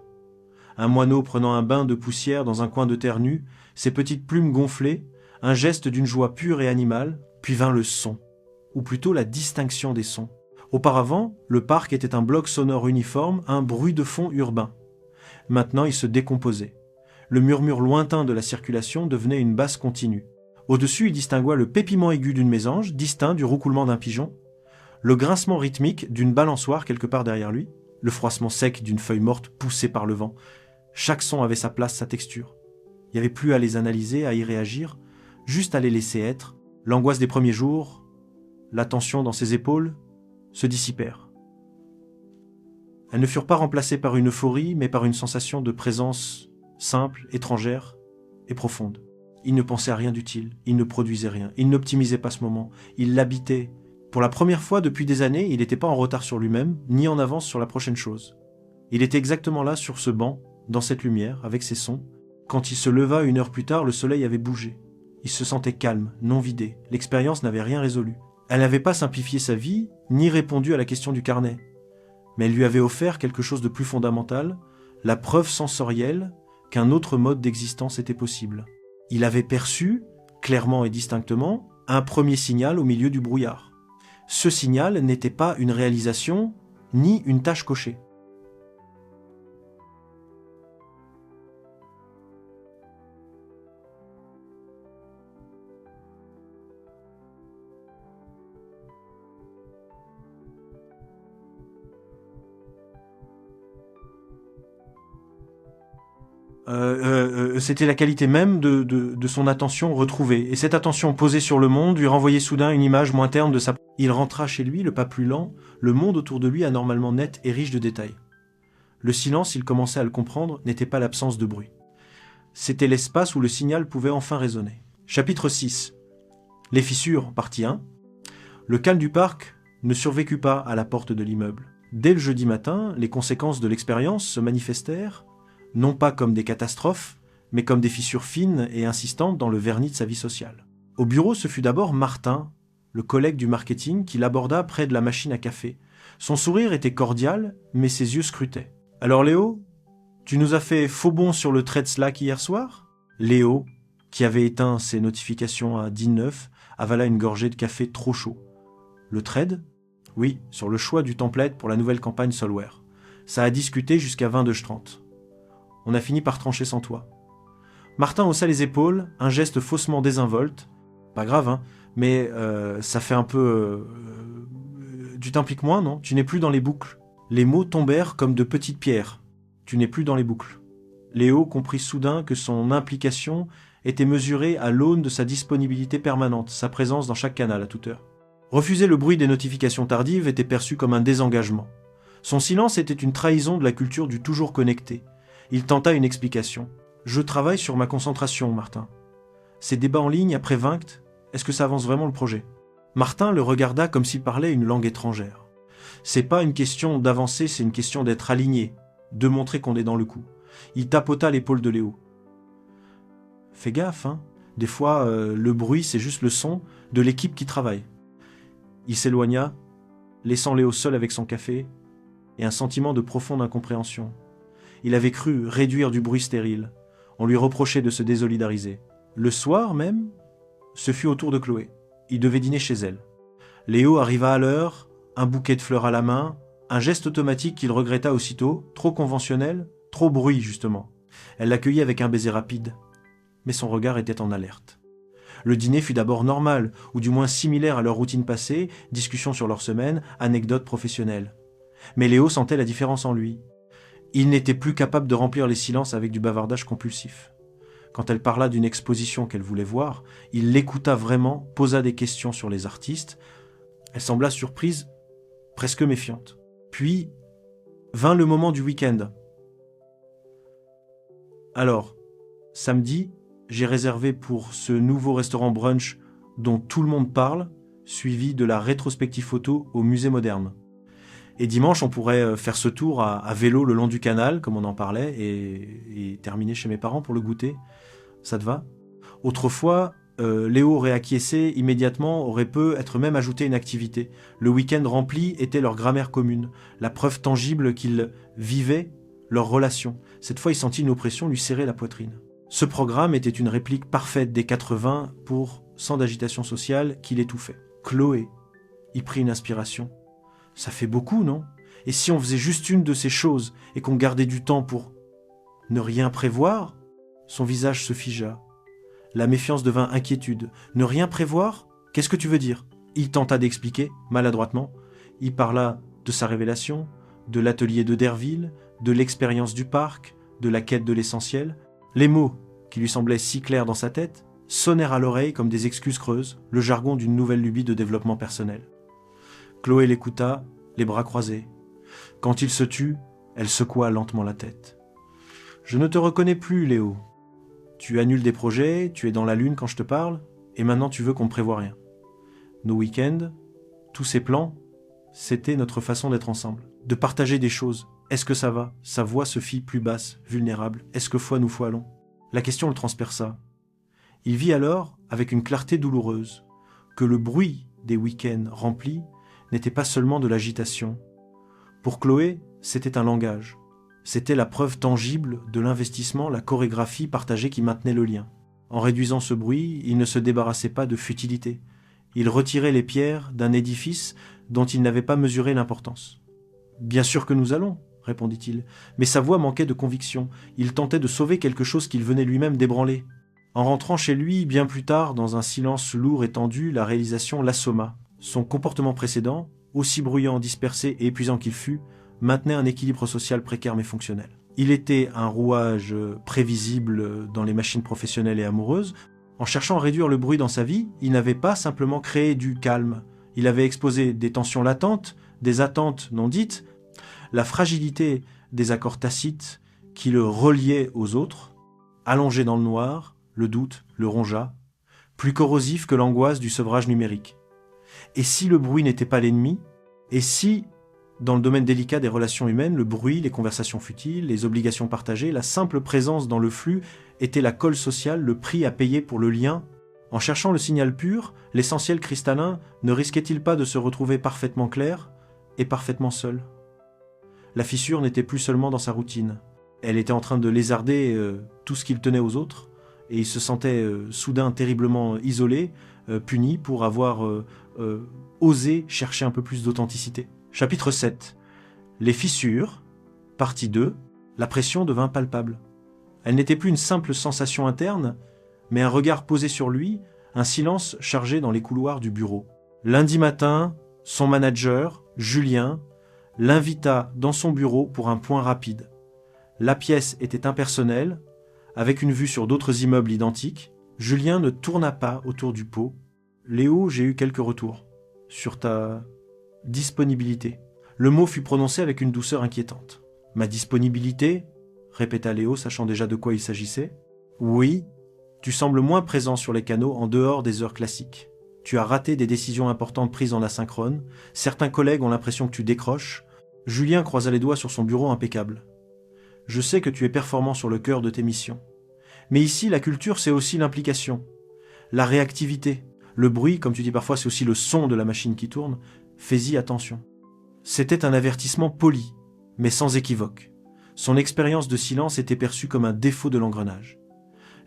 Un moineau prenant un bain de poussière dans un coin de terre nue ses petites plumes gonflées, un geste d'une joie pure et animale, puis vint le son, ou plutôt la distinction des sons. Auparavant, le parc était un bloc sonore uniforme, un bruit de fond urbain. Maintenant, il se décomposait. Le murmure lointain de la circulation devenait une basse continue. Au-dessus, il distingua le pépiment aigu d'une mésange, distinct du roucoulement d'un pigeon, le grincement rythmique d'une balançoire quelque part derrière lui, le froissement sec d'une feuille morte poussée par le vent. Chaque son avait sa place, sa texture. Il n'y avait plus à les analyser, à y réagir, juste à les laisser être. L'angoisse des premiers jours, la tension dans ses épaules, se dissipèrent. Elles ne furent pas remplacées par une euphorie, mais par une sensation de présence simple, étrangère et profonde. Il ne pensait à rien d'utile, il ne produisait rien, il n'optimisait pas ce moment, il l'habitait. Pour la première fois depuis des années, il n'était pas en retard sur lui-même, ni en avance sur la prochaine chose. Il était exactement là, sur ce banc, dans cette lumière, avec ses sons. Quand il se leva 1 heure plus tard, le soleil avait bougé. Il se sentait calme, non vidé. L'expérience n'avait rien résolu. Elle n'avait pas simplifié sa vie, ni répondu à la question du carnet. Mais elle lui avait offert quelque chose de plus fondamental, la preuve sensorielle qu'un autre mode d'existence était possible. Il avait perçu, clairement et distinctement, un premier signal au milieu du brouillard. Ce signal n'était pas une réalisation, ni une tâche cochée. C'était la qualité même de son attention retrouvée. Et cette attention posée sur le monde lui renvoyait soudain une image moins terne de sa... Il rentra chez lui, le pas plus lent, le monde autour de lui anormalement net et riche de détails. Le silence, il commençait à le comprendre, n'était pas l'absence de bruit. C'était l'espace où le signal pouvait enfin résonner. Chapitre 6. Les fissures, partie 1. Le calme du parc ne survécut pas à la porte de l'immeuble. Dès le jeudi matin, les conséquences de l'expérience se manifestèrent, non pas comme des catastrophes, mais comme des fissures fines et insistantes dans le vernis de sa vie sociale. Au bureau, ce fut d'abord Martin, le collègue du marketing, qui l'aborda près de la machine à café. Son sourire était cordial, mais ses yeux scrutaient. « Alors Léo, tu nous as fait faux bond sur le trade Slack hier soir ?» Léo, qui avait éteint ses notifications à 19, avala une gorgée de café trop chaud. « Le trade ?» Oui, sur le choix du template pour la nouvelle campagne Solware. Ça a discuté jusqu'à 22h30. On a fini par trancher sans toi. Martin haussa les épaules, un geste faussement désinvolte. Pas grave, hein, mais ça fait un peu... tu t'impliques moins, non? Tu n'es plus dans les boucles. Les mots tombèrent comme de petites pierres. Tu n'es plus dans les boucles. Léo comprit soudain que son implication était mesurée à l'aune de sa disponibilité permanente, sa présence dans chaque canal à toute heure. Refuser le bruit des notifications tardives était perçu comme un désengagement. Son silence était une trahison de la culture du toujours connecté. Il tenta une explication. « Je travaille sur ma concentration, Martin. Ces débats en ligne après Vinct, est-ce que ça avance vraiment le projet ?» Martin le regarda comme s'il parlait une langue étrangère. « C'est pas une question d'avancer, c'est une question d'être aligné, de montrer qu'on est dans le coup. » Il tapota l'épaule de Léo. « Fais gaffe, hein. Des fois, le bruit, c'est juste le son de l'équipe qui travaille. » Il s'éloigna, laissant Léo seul avec son café, et un sentiment de profonde incompréhension. Il avait cru réduire du bruit stérile. On lui reprochait de se désolidariser. Le soir même, ce fut au tour de Chloé. Il devait dîner chez elle. Léo arriva à l'heure, un bouquet de fleurs à la main, un geste automatique qu'il regretta aussitôt, trop conventionnel, trop bruit justement. Elle l'accueillit avec un baiser rapide, mais son regard était en alerte. Le dîner fut d'abord normal, ou du moins similaire à leur routine passée, discussions sur leur semaine, anecdotes professionnelles. Mais Léo sentait la différence en lui. Il n'était plus capable de remplir les silences avec du bavardage compulsif. Quand elle parla d'une exposition qu'elle voulait voir, il l'écouta vraiment, posa des questions sur les artistes. Elle sembla surprise, presque méfiante. Puis vint le moment du week-end. Alors, samedi, j'ai réservé pour ce nouveau restaurant brunch dont tout le monde parle, suivi de la rétrospective photo au musée moderne. Et dimanche, on pourrait faire ce tour à vélo le long du canal, comme on en parlait, et terminer chez mes parents pour le goûter. Ça te va? Autrefois, Léo aurait acquiescé immédiatement, aurait peut-être même ajouté une activité. Le week-end rempli était leur grammaire commune, la preuve tangible qu'ils vivaient leur relation. Cette fois, il sentit une oppression lui serrer la poitrine. Ce programme était une réplique parfaite des 80% d'agitation sociale qui l'étouffaient. Chloé y prit une inspiration. Ça fait beaucoup, non? Et si on faisait juste une de ces choses et qu'on gardait du temps pour ne rien prévoir? Son visage se figea. La méfiance devint inquiétude. Ne rien prévoir? Qu'est-ce que tu veux dire? Il tenta d'expliquer, maladroitement. Il parla de sa révélation, de l'atelier de Derville, de l'expérience du parc, de la quête de l'essentiel. Les mots, qui lui semblaient si clairs dans sa tête, sonnèrent à l'oreille comme des excuses creuses, le jargon d'une nouvelle lubie de développement personnel. Chloé l'écouta, les bras croisés. Quand il se tut, elle secoua lentement la tête. « Je ne te reconnais plus, Léo. Tu annules des projets, tu es dans la lune quand je te parle, et maintenant tu veux qu'on ne prévoie rien. Nos week-ends, tous ces plans, c'était notre façon d'être ensemble, de partager des choses. Est-ce que ça va? Sa voix se fit plus basse, vulnérable. Est-ce que foi nous foi allons? La question le transperça. Il vit alors, avec une clarté douloureuse, que le bruit des week-ends remplis n'était pas seulement de l'agitation. Pour Chloé, c'était un langage. C'était la preuve tangible de l'investissement, la chorégraphie partagée qui maintenait le lien. En réduisant ce bruit, il ne se débarrassait pas de futilité. Il retirait les pierres d'un édifice dont il n'avait pas mesuré l'importance. « Bien sûr que nous allons », répondit-il, mais sa voix manquait de conviction. Il tentait de sauver quelque chose qu'il venait lui-même d'ébranler. En rentrant chez lui, bien plus tard, dans un silence lourd et tendu, la réalisation l'assomma. Son comportement précédent, aussi bruyant, dispersé et épuisant qu'il fût, maintenait un équilibre social précaire mais fonctionnel. Il était un rouage prévisible dans les machines professionnelles et amoureuses. En cherchant à réduire le bruit dans sa vie, il n'avait pas simplement créé du calme. Il avait exposé des tensions latentes, des attentes non dites, la fragilité des accords tacites qui le reliaient aux autres, allongé dans le noir, le doute le rongea, plus corrosif que l'angoisse du sevrage numérique. Et si le bruit n'était pas l'ennemi? Et si, dans le domaine délicat des relations humaines, le bruit, les conversations futiles, les obligations partagées, la simple présence dans le flux était la colle sociale, le prix à payer pour le lien? En cherchant le signal pur, l'essentiel cristallin ne risquait-il pas de se retrouver parfaitement clair et parfaitement seul? La fissure n'était plus seulement dans sa routine. Elle était en train de lézarder tout ce qu'il tenait aux autres, et il se sentait soudain terriblement isolé, puni pour avoir osé chercher un peu plus d'authenticité. Chapitre 7. Les fissures, partie 2. La pression devint palpable. Elle n'était plus une simple sensation interne, mais un regard posé sur lui, un silence chargé dans les couloirs du bureau. Lundi matin, son manager, Julien, l'invita dans son bureau pour un point rapide. La pièce était impersonnelle, avec une vue sur d'autres immeubles identiques. Julien ne tourna pas autour du pot. « Léo, j'ai eu quelques retours sur ta disponibilité. » Le mot fut prononcé avec une douceur inquiétante. « Ma disponibilité ?» répéta Léo, sachant déjà de quoi il s'agissait. « Oui, tu sembles moins présent sur les canaux en dehors des heures classiques. Tu as raté des décisions importantes prises en asynchrone. Certains collègues ont l'impression que tu décroches. » Julien croisa les doigts sur son bureau impeccable. « Je sais que tu es performant sur le cœur de tes missions. Mais ici, la culture, c'est aussi l'implication, la réactivité. Le bruit, comme tu dis parfois, c'est aussi le son de la machine qui tourne. Fais-y attention. » C'était un avertissement poli, mais sans équivoque. Son expérience de silence était perçue comme un défaut de l'engrenage.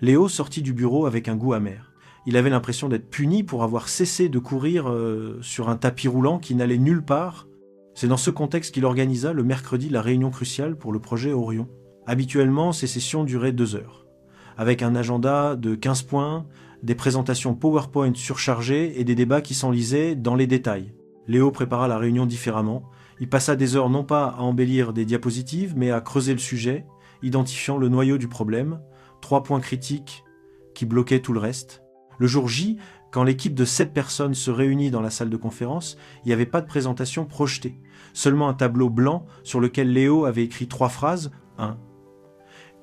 Léo sortit du bureau avec un goût amer. Il avait l'impression d'être puni pour avoir cessé de courir sur un tapis roulant qui n'allait nulle part. C'est dans ce contexte qu'il organisa le mercredi la réunion cruciale pour le projet Orion. Habituellement, ces sessions duraient 2 heures, avec un agenda de 15 points, des présentations PowerPoint surchargées et des débats qui s'enlisaient dans les détails. Léo prépara la réunion différemment. Il passa des heures non pas à embellir des diapositives, mais à creuser le sujet, identifiant le noyau du problème, 3 points critiques qui bloquaient tout le reste. Le jour J, quand l'équipe de 7 personnes se réunit dans la salle de conférence, il n'y avait pas de présentation projetée, seulement un tableau blanc sur lequel Léo avait écrit 3 phrases. 1.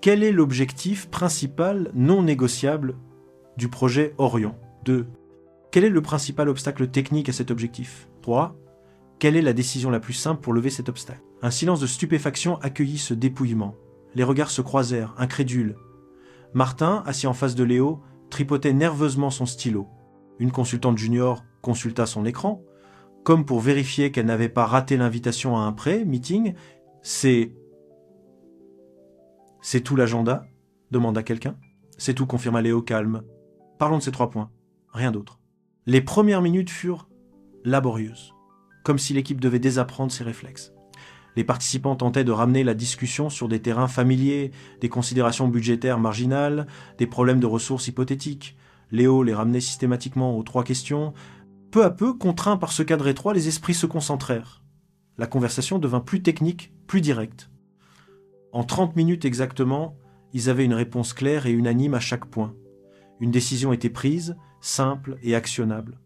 Quel est l'objectif principal non négociable du projet Orion? 2. Quel est le principal obstacle technique à cet objectif? 3. Quelle est la décision la plus simple pour lever cet obstacle? Un silence de stupéfaction accueillit ce dépouillement. Les regards se croisèrent, incrédules. Martin, assis en face de Léo, tripotait nerveusement son stylo. Une consultante junior consulta son écran, comme pour vérifier qu'elle n'avait pas raté l'invitation à un pré-meeting. « C'est tout l'agenda ?» demanda quelqu'un. C'est tout, confirma Léo calme. Parlons de ces 3 points. Rien d'autre. Les premières minutes furent laborieuses, comme si l'équipe devait désapprendre ses réflexes. Les participants tentaient de ramener la discussion sur des terrains familiers, des considérations budgétaires marginales, des problèmes de ressources hypothétiques. Léo les ramenait systématiquement aux 3 questions. Peu à peu, contraints par ce cadre étroit, les esprits se concentrèrent. La conversation devint plus technique, plus directe. En 30 minutes exactement, ils avaient une réponse claire et unanime à chaque point. Une décision était prise, simple et actionnable.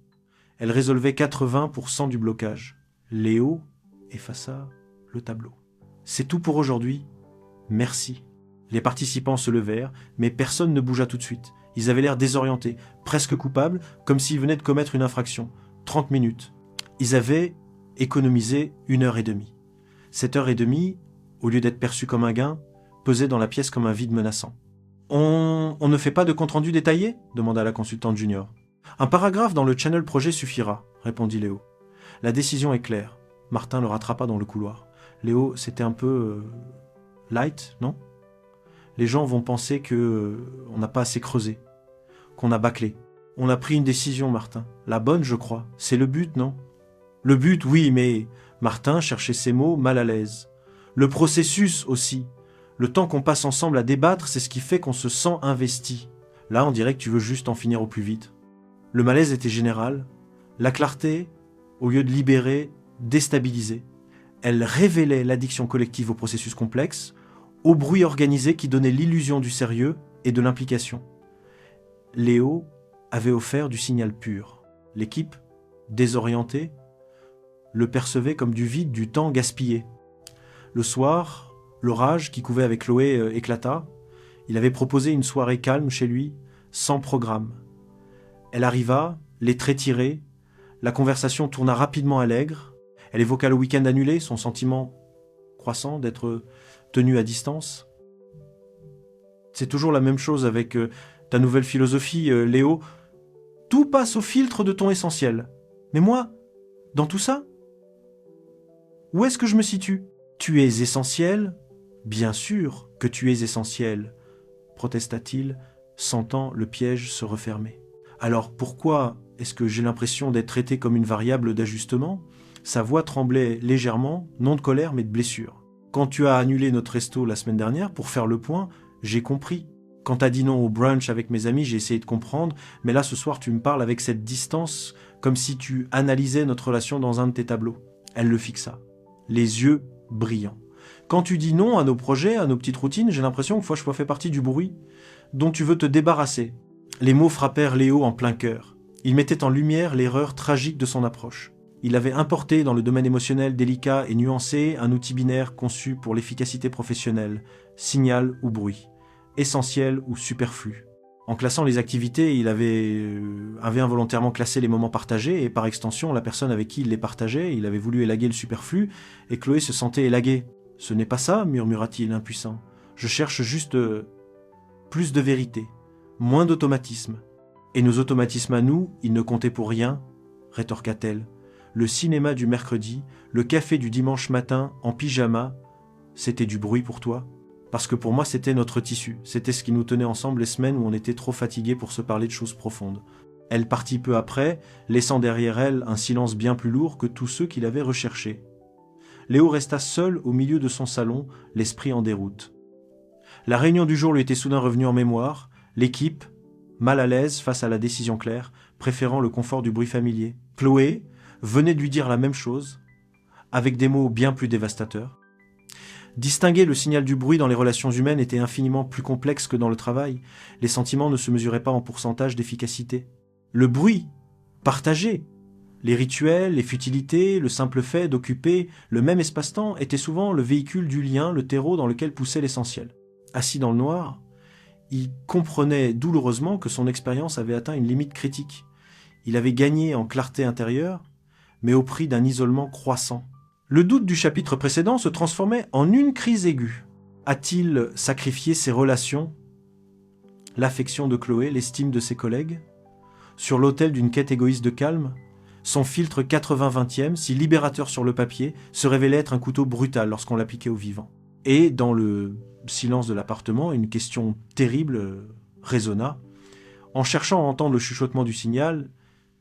Elle résolvait 80% du blocage. Léo effaça le tableau. C'est tout pour aujourd'hui. Merci. Les participants se levèrent, mais personne ne bougea tout de suite. Ils avaient l'air désorientés, presque coupables, comme s'ils venaient de commettre une infraction. 30 minutes. Ils avaient économisé 1h30. Cette heure et demie, au lieu d'être perçue comme un gain, pesait dans la pièce comme un vide menaçant. On ne fait pas de compte-rendu détaillé ? Demanda la consultante junior. Un paragraphe dans le channel projet suffira, répondit Léo. La décision est claire. Martin le rattrapa dans le couloir. Léo, c'était un peu light, non ? Les gens vont penser on n'a pas assez creusé, qu'on a bâclé. On a pris une décision, Martin. La bonne, je crois. C'est le but, non ? Le but, oui, mais Martin cherchait ses mots mal à l'aise. Le processus aussi. Le temps qu'on passe ensemble à débattre, c'est ce qui fait qu'on se sent investi. Là, on dirait que tu veux juste en finir au plus vite. Le malaise était général. La clarté, au lieu de libérer, déstabilisait. Elle révélait l'addiction collective au processus complexe, au bruit organisé qui donnait l'illusion du sérieux et de l'implication. Léo avait offert du signal pur. L'équipe, désorientée, le percevait comme du vide, du temps gaspillé. Le soir, l'orage qui couvait avec Chloé éclata. Il avait proposé une soirée calme chez lui, sans programme. Elle arriva, les traits tirés. La conversation tourna rapidement à l'aigre. Elle évoqua le week-end annulé, son sentiment croissant d'être tenu à distance. C'est toujours la même chose avec ta nouvelle philosophie, Léo. Tout passe au filtre de ton essentiel. Mais moi, dans tout ça, où est-ce que je me situe ? Tu es essentiel ? Bien sûr que tu es essentiel, protesta-t-il, sentant le piège se refermer. Alors pourquoi est-ce que j'ai l'impression d'être traité comme une variable d'ajustement ? Sa voix tremblait légèrement, non de colère mais de blessure. Quand tu as annulé notre resto la semaine dernière pour faire le point, j'ai compris. Quand t'as dit non au brunch avec mes amis, j'ai essayé de comprendre, mais là ce soir tu me parles avec cette distance, comme si tu analysais notre relation dans un de tes tableaux. Elle le fixa, les yeux brillants. Quand tu dis non à nos projets, à nos petites routines, j'ai l'impression que je fais partie du bruit dont tu veux te débarrasser. Les mots frappèrent Léo en plein cœur. Ils mettaient en lumière l'erreur tragique de son approche. Il avait importé dans le domaine émotionnel délicat et nuancé un outil binaire conçu pour l'efficacité professionnelle, signal ou bruit, essentiel ou superflu. En classant les activités, il avait involontairement classé les moments partagés et par extension la personne avec qui il les partageait. Il avait voulu élaguer le superflu et Chloé se sentait élaguée. « Ce n'est pas ça, murmura-t-il impuissant. Je cherche juste plus de vérité, moins d'automatisme. Et nos automatismes à nous, ils ne comptaient pour rien, rétorqua-t-elle. Le cinéma du mercredi, le café du dimanche matin en pyjama, c'était du bruit pour toi ? Parce que pour moi, c'était notre tissu. C'était ce qui nous tenait ensemble les semaines où on était trop fatigués pour se parler de choses profondes. Elle partit peu après, laissant derrière elle un silence bien plus lourd que tous ceux qui l'avaient recherché. Léo resta seul au milieu de son salon, l'esprit en déroute. La réunion du jour lui était soudain revenue en mémoire. L'équipe, mal à l'aise face à la décision claire, préférant le confort du bruit familier. Chloé venait de lui dire la même chose, avec des mots bien plus dévastateurs. Distinguer le signal du bruit dans les relations humaines était infiniment plus complexe que dans le travail. Les sentiments ne se mesuraient pas en pourcentage d'efficacité. Le bruit, partagé, les rituels, les futilités, le simple fait d'occuper le même espace-temps était souvent le véhicule du lien, le terreau dans lequel poussait l'essentiel. Assis dans le noir, il comprenait douloureusement que son expérience avait atteint une limite critique. Il avait gagné en clarté intérieure, mais au prix d'un isolement croissant. Le doute du chapitre précédent se transformait en une crise aiguë. A-t-il sacrifié ses relations, l'affection de Chloé, l'estime de ses collègues, sur l'autel d'une quête égoïste de calme? Son filtre 80-20e, si libérateur sur le papier, se révélait être un couteau brutal lorsqu'on l'appliquait au vivant. Et dans le silence de l'appartement, une question terrible résonna. En cherchant à entendre le chuchotement du signal,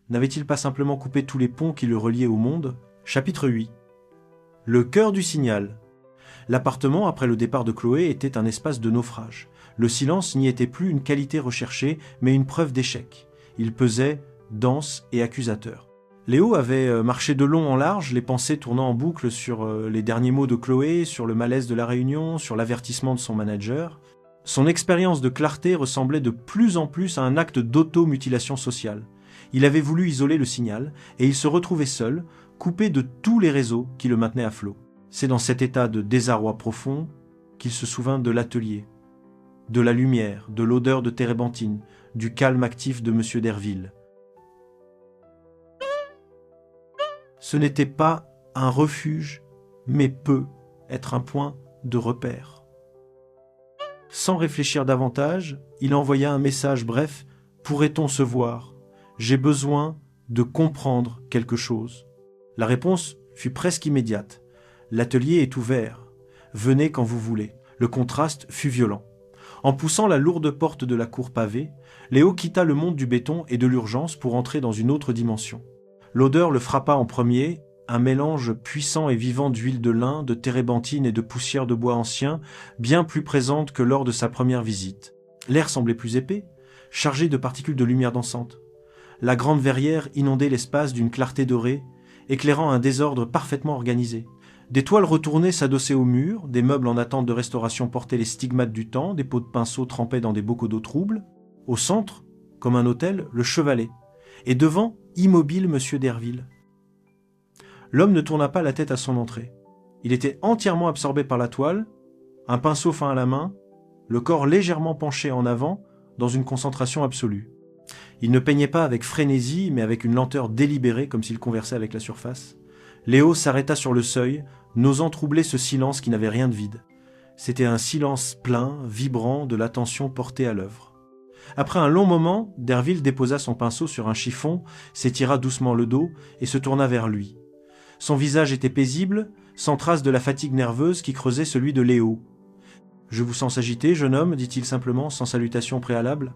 n'avait-il pas simplement coupé tous les ponts qui le reliaient au monde? Chapitre 8. Le cœur du signal. L'appartement, après le départ de Chloé, était un espace de naufrage. Le silence n'y était plus une qualité recherchée, mais une preuve d'échec. Il pesait, dense et accusateur. Léo avait marché de long en large, les pensées tournant en boucle sur les derniers mots de Chloé, sur le malaise de la réunion, sur l'avertissement de son manager. Son expérience de clarté ressemblait de plus en plus à un acte d'auto-mutilation sociale. Il avait voulu isoler le signal, et il se retrouvait seul, coupé de tous les réseaux qui le maintenaient à flot. C'est dans cet état de désarroi profond qu'il se souvint de l'atelier, de la lumière, de l'odeur de térébenthine, du calme actif de M. Derville. Ce n'était pas un refuge, mais peut être un point de repère. Sans réfléchir davantage, il envoya un message bref « Pourrait-on se voir? J'ai besoin de comprendre quelque chose. » La réponse fut presque immédiate. « L'atelier est ouvert. Venez quand vous voulez. » Le contraste fut violent. En poussant la lourde porte de la cour pavée, Léo quitta le monde du béton et de l'urgence pour entrer dans une autre dimension. L'odeur le frappa en premier, un mélange puissant et vivant d'huile de lin, de térébenthine et de poussière de bois ancien, bien plus présente que lors de sa première visite. L'air semblait plus épais, chargé de particules de lumière dansante. La grande verrière inondait l'espace d'une clarté dorée, éclairant un désordre parfaitement organisé. Des toiles retournées s'adossaient aux murs, des meubles en attente de restauration portaient les stigmates du temps, des pots de pinceau trempaient dans des bocaux d'eau trouble. Au centre, comme un autel, le chevalet. Et devant, immobile M. Derville. L'homme ne tourna pas la tête à son entrée. Il était entièrement absorbé par la toile, un pinceau fin à la main, le corps légèrement penché en avant, dans une concentration absolue. Il ne peignait pas avec frénésie, mais avec une lenteur délibérée, comme s'il conversait avec la surface. Léo s'arrêta sur le seuil, n'osant troubler ce silence qui n'avait rien de vide. C'était un silence plein, vibrant, de l'attention portée à l'œuvre. Après un long moment, Derville déposa son pinceau sur un chiffon, s'étira doucement le dos et se tourna vers lui. Son visage était paisible, sans trace de la fatigue nerveuse qui creusait celui de Léo. « Je vous sens s'agiter, jeune homme, dit-il simplement, sans salutation préalable.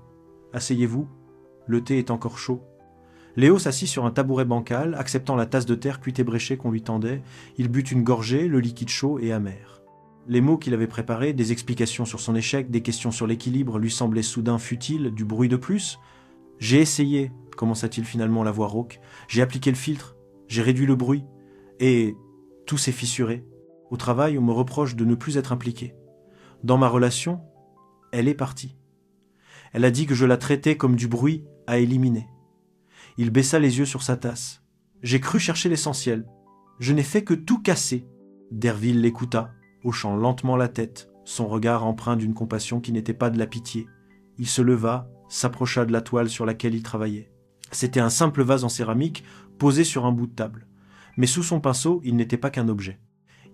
Asseyez-vous, le thé est encore chaud. » Léo s'assit sur un tabouret bancal, acceptant la tasse de terre cuite et bréchée qu'on lui tendait. Il but une gorgée, le liquide chaud et amer. Les mots qu'il avait préparés, des explications sur son échec, des questions sur l'équilibre, lui semblaient soudain futiles, du bruit de plus. « J'ai essayé, commença-t-il finalement la voix rauque. J'ai appliqué le filtre, j'ai réduit le bruit. Et tout s'est fissuré. Au travail, on me reproche de ne plus être impliqué. Dans ma relation, elle est partie. Elle a dit que je la traitais comme du bruit à éliminer. » Il baissa les yeux sur sa tasse. « J'ai cru chercher l'essentiel. Je n'ai fait que tout casser. » Derville l'écouta, hochant lentement la tête, son regard empreint d'une compassion qui n'était pas de la pitié. Il se leva, s'approcha de la toile sur laquelle il travaillait. C'était un simple vase en céramique posé sur un bout de table. Mais sous son pinceau, il n'était pas qu'un objet.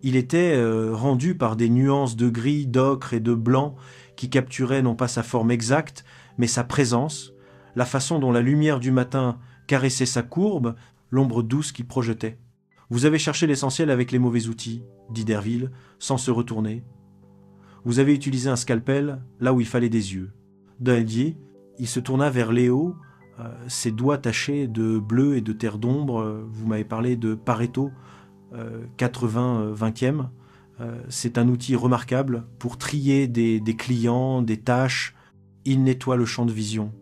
Il était rendu par des nuances de gris, d'ocre et de blanc qui capturaient non pas sa forme exacte, mais sa présence, la façon dont la lumière du matin caressait sa courbe, l'ombre douce qu'il projetait. « Vous avez cherché l'essentiel avec les mauvais outils, » dit Derville, sans se retourner. « Vous avez utilisé un scalpel là où il fallait des yeux. » D'un ailier, il se tourna vers Léo, ses doigts tachés de bleu et de terre d'ombre. Vous m'avez parlé de Pareto, 80-20e. C'est un outil remarquable pour trier des clients, des tâches. Il nettoie le champ de vision.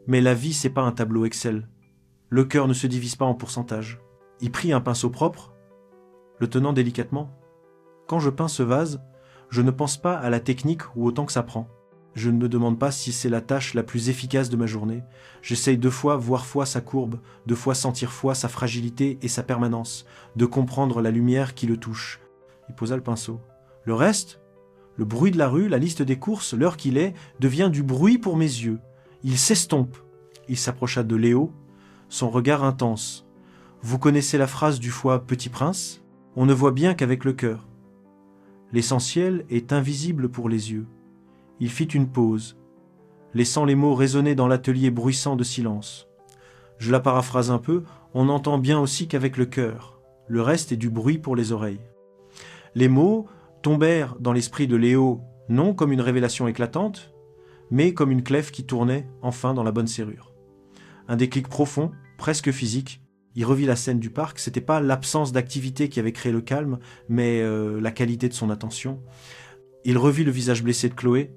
Mais la vie, c'est pas un tableau Excel. Le cœur ne se divise pas en pourcentage. Il prit un pinceau propre, le tenant délicatement. Quand je peins ce vase, je ne pense pas à la technique ou au temps que ça prend. Je ne me demande pas si c'est la tâche la plus efficace de ma journée. J'essaye 2 fois voir fois sa courbe, 2 fois sentir fois sa fragilité et sa permanence, de comprendre la lumière qui le touche. Il posa le pinceau. Le reste, le bruit de la rue, la liste des courses, l'heure qu'il est, devient du bruit pour mes yeux. Il s'estompe. Il s'approcha de Léo, son regard intense. Vous connaissez la phrase du foie Petit Prince ? On ne voit bien qu'avec le cœur. L'essentiel est invisible pour les yeux. Il fit une pause, laissant les mots résonner dans l'atelier bruissant de silence. Je la paraphrase un peu, on n'entend bien aussi qu'avec le cœur. Le reste est du bruit pour les oreilles. Les mots tombèrent dans l'esprit de Léo, non comme une révélation éclatante, mais comme une clef qui tournait enfin dans la bonne serrure. Un déclic profond, presque physique. Il revit la scène du parc. C'était pas l'absence d'activité qui avait créé le calme, mais la qualité de son attention. Il revit le visage blessé de Chloé.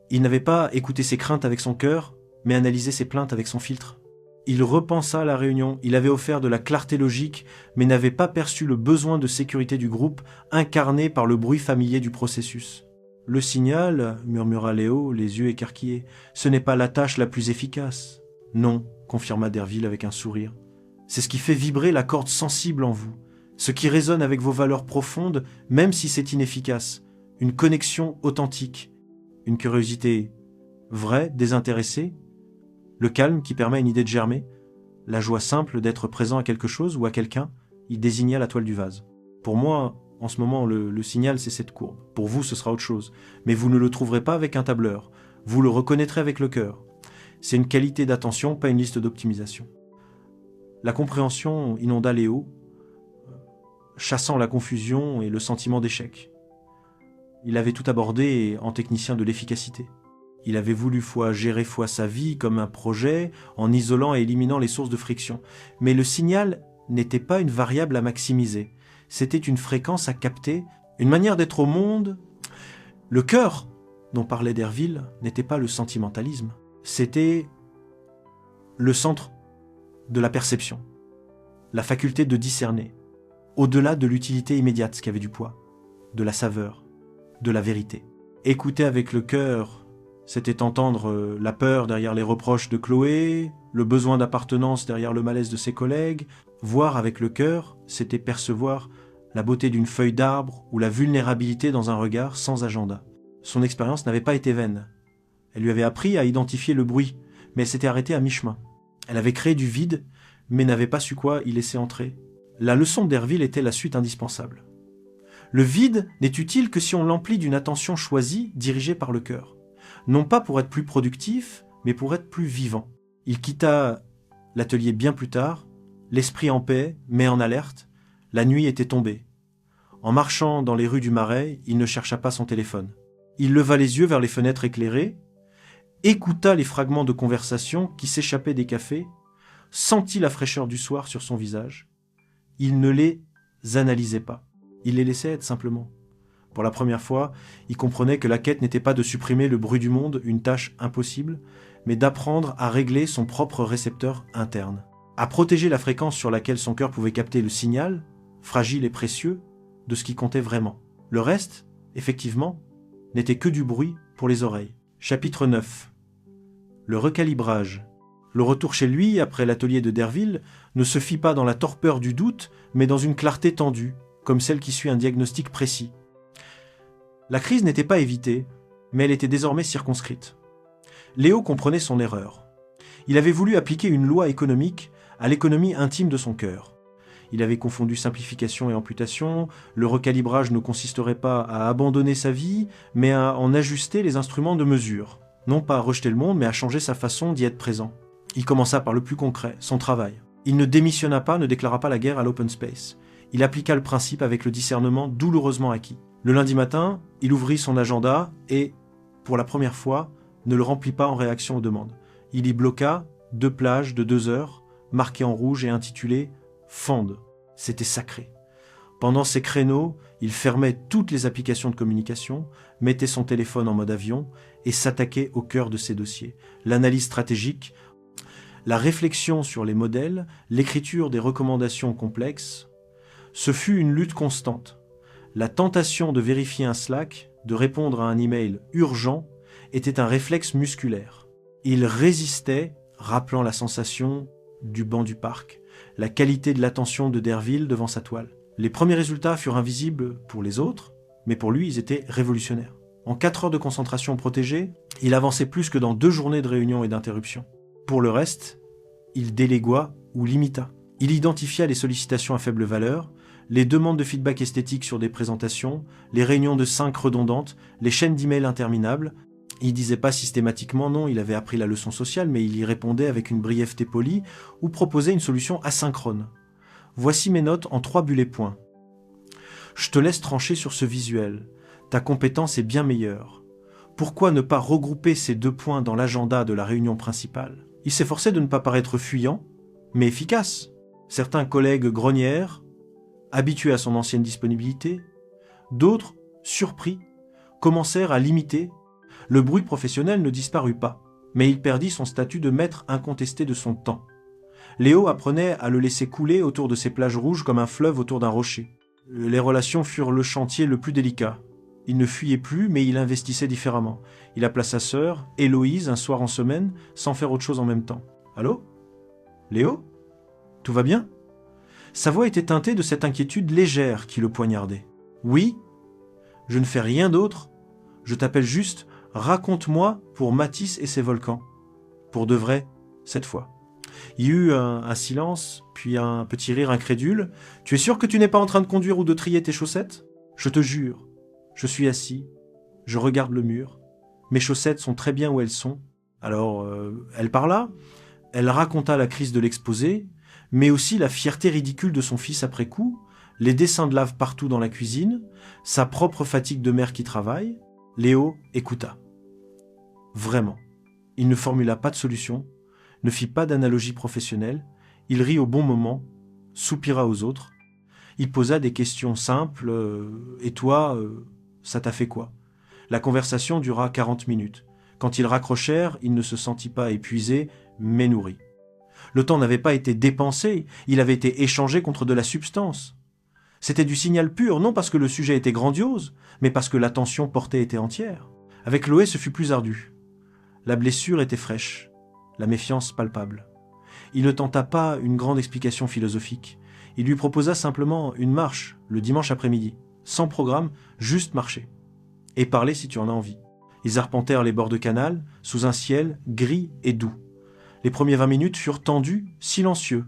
Il n'avait pas écouté ses craintes avec son cœur, mais analysé ses plaintes avec son filtre. Il repensa à la réunion. Il avait offert de la clarté logique, mais n'avait pas perçu le besoin de sécurité du groupe, incarné par le bruit familier du processus. « Le signal, murmura Léo, les yeux écarquillés, ce n'est pas la tâche la plus efficace. »« Non, confirma Derville avec un sourire. C'est ce qui fait vibrer la corde sensible en vous, ce qui résonne avec vos valeurs profondes, même si c'est inefficace. Une connexion authentique, une curiosité vraie, désintéressée, le calme qui permet à une idée de germer, la joie simple d'être présent à quelque chose ou à quelqu'un, il désigna la toile du vase. Pour moi, en ce moment, le signal, c'est cette courbe. Pour vous, ce sera autre chose. Mais vous ne le trouverez pas avec un tableur. Vous le reconnaîtrez avec le cœur. C'est une qualité d'attention, pas une liste d'optimisation. La compréhension inonda Léo, chassant la confusion et le sentiment d'échec. Il avait tout abordé en technicien de l'efficacité. Il avait voulu gérer sa vie comme un projet, en isolant et éliminant les sources de friction. Mais le signal n'était pas une variable à maximiser. C'était une fréquence à capter, une manière d'être au monde. Le cœur, dont parlait Derville, n'était pas le sentimentalisme. C'était le centre de la perception, la faculté de discerner, au-delà de l'utilité immédiate, ce qui avait du poids, de la saveur, de la vérité. Écouter avec le cœur, c'était entendre la peur derrière les reproches de Chloé, le besoin d'appartenance derrière le malaise de ses collègues. Voir avec le cœur, c'était percevoir la beauté d'une feuille d'arbre ou la vulnérabilité dans un regard sans agenda. Son expérience n'avait pas été vaine. Elle lui avait appris à identifier le bruit, mais elle s'était arrêtée à mi-chemin. Elle avait créé du vide, mais n'avait pas su quoi y laisser entrer. La leçon d'Herville était la suite indispensable. Le vide n'est utile que si on l'emplit d'une attention choisie, dirigée par le cœur. Non pas pour être plus productif, mais pour être plus vivant. Il quitta l'atelier bien plus tard, l'esprit en paix, mais en alerte. La nuit était tombée. En marchant dans les rues du Marais, il ne chercha pas son téléphone. Il leva les yeux vers les fenêtres éclairées, écouta les fragments de conversation qui s'échappaient des cafés, sentit la fraîcheur du soir sur son visage. Il ne les analysait pas. Il les laissait être simplement. Pour la première fois, il comprenait que la quête n'était pas de supprimer le bruit du monde, une tâche impossible, mais d'apprendre à régler son propre récepteur interne, à protéger la fréquence sur laquelle son cœur pouvait capter le signal, fragile et précieux, de ce qui comptait vraiment. Le reste, effectivement, n'était que du bruit pour les oreilles. Chapitre 9. Le recalibrage. Le retour chez lui, après l'atelier de Derville, ne se fit pas dans la torpeur du doute, mais dans une clarté tendue, comme celle qui suit un diagnostic précis. La crise n'était pas évitée, mais elle était désormais circonscrite. Léo comprenait son erreur. Il avait voulu appliquer une loi économique à l'économie intime de son cœur. Il avait confondu simplification et amputation. Le recalibrage ne consisterait pas à abandonner sa vie, mais à en ajuster les instruments de mesure. Non pas à rejeter le monde, mais à changer sa façon d'y être présent. Il commença par le plus concret, son travail. Il ne démissionna pas, ne déclara pas la guerre à l'open space. Il appliqua le principe avec le discernement douloureusement acquis. Le lundi matin, il ouvrit son agenda et, pour la première fois, ne le remplit pas en réaction aux demandes. Il y bloqua 2 plages de 2 heures, marquées en rouge et intitulées « Fende ». C'était sacré. Pendant ces créneaux, il fermait toutes les applications de communication, mettait son téléphone en mode avion et s'attaquait au cœur de ses dossiers. L'analyse stratégique, la réflexion sur les modèles, l'écriture des recommandations complexes, ce fut une lutte constante. La tentation de vérifier un Slack, de répondre à un email urgent, était un réflexe musculaire. Il résistait, rappelant la sensation du banc du parc, la qualité de l'attention de Derville devant sa toile. Les premiers résultats furent invisibles pour les autres, mais pour lui, ils étaient révolutionnaires. En 4 heures de concentration protégée, il avançait plus que dans 2 journées de réunions et d'interruptions. Pour le reste, il délégua ou limita. Il identifia les sollicitations à faible valeur, les demandes de feedback esthétique sur des présentations, les réunions de 5 redondantes, les chaînes d'emails interminables. Il disait pas systématiquement non, il avait appris la leçon sociale, mais il y répondait avec une brièveté polie ou proposait une solution asynchrone. Voici mes notes en 3 bullets points. Je te laisse trancher sur ce visuel. Ta compétence est bien meilleure. Pourquoi ne pas regrouper ces 2 points dans l'agenda de la réunion principale? Il s'efforçait de ne pas paraître fuyant, mais efficace. Certains collègues grognèrent, habitués à son ancienne disponibilité. D'autres, surpris, commencèrent à l'imiter. Le bruit professionnel ne disparut pas, mais il perdit son statut de maître incontesté de son temps. Léo apprenait à le laisser couler autour de ces plages rouges comme un fleuve autour d'un rocher. Les relations furent le chantier le plus délicat. Il ne fuyait plus, mais il investissait différemment. Il appela sa sœur, Héloïse, un soir en semaine, sans faire autre chose en même temps. « Allô? Léo? Tout va bien ?» Sa voix était teintée de cette inquiétude légère qui le poignardait. « Oui, je ne fais rien d'autre. Je t'appelle juste, raconte-moi pour Matisse et ses volcans. Pour de vrai, cette fois. » Il y eut un silence, puis un petit rire incrédule. « Tu es sûr que tu n'es pas en train de conduire ou de trier tes chaussettes ? Je te jure. Je suis assis, je regarde le mur. Mes chaussettes sont très bien où elles sont. » Alors, elle parla, elle raconta la crise de l'exposé, mais aussi la fierté ridicule de son fils après coup, les dessins de lave partout dans la cuisine, sa propre fatigue de mère qui travaille. Léo écouta. Vraiment. Il ne formula pas de solution, ne fit pas d'analogie professionnelle, il rit au bon moment, soupira aux autres. Il posa des questions simples. « Et toi, ça t'a fait quoi ?» La conversation dura 40 minutes. Quand ils raccrochèrent, il ne se sentit pas épuisé, mais nourri. Le temps n'avait pas été dépensé, il avait été échangé contre de la substance. C'était du signal pur, non parce que le sujet était grandiose, mais parce que l'attention portée était entière. Avec Loé, ce fut plus ardu. La blessure était fraîche, la méfiance palpable. Il ne tenta pas une grande explication philosophique. Il lui proposa simplement une marche, le dimanche après-midi, sans programme, juste marcher. Et parler si tu en as envie. Ils arpentèrent les bords de canal, sous un ciel gris et doux. Les premiers 20 minutes furent tendus, silencieux.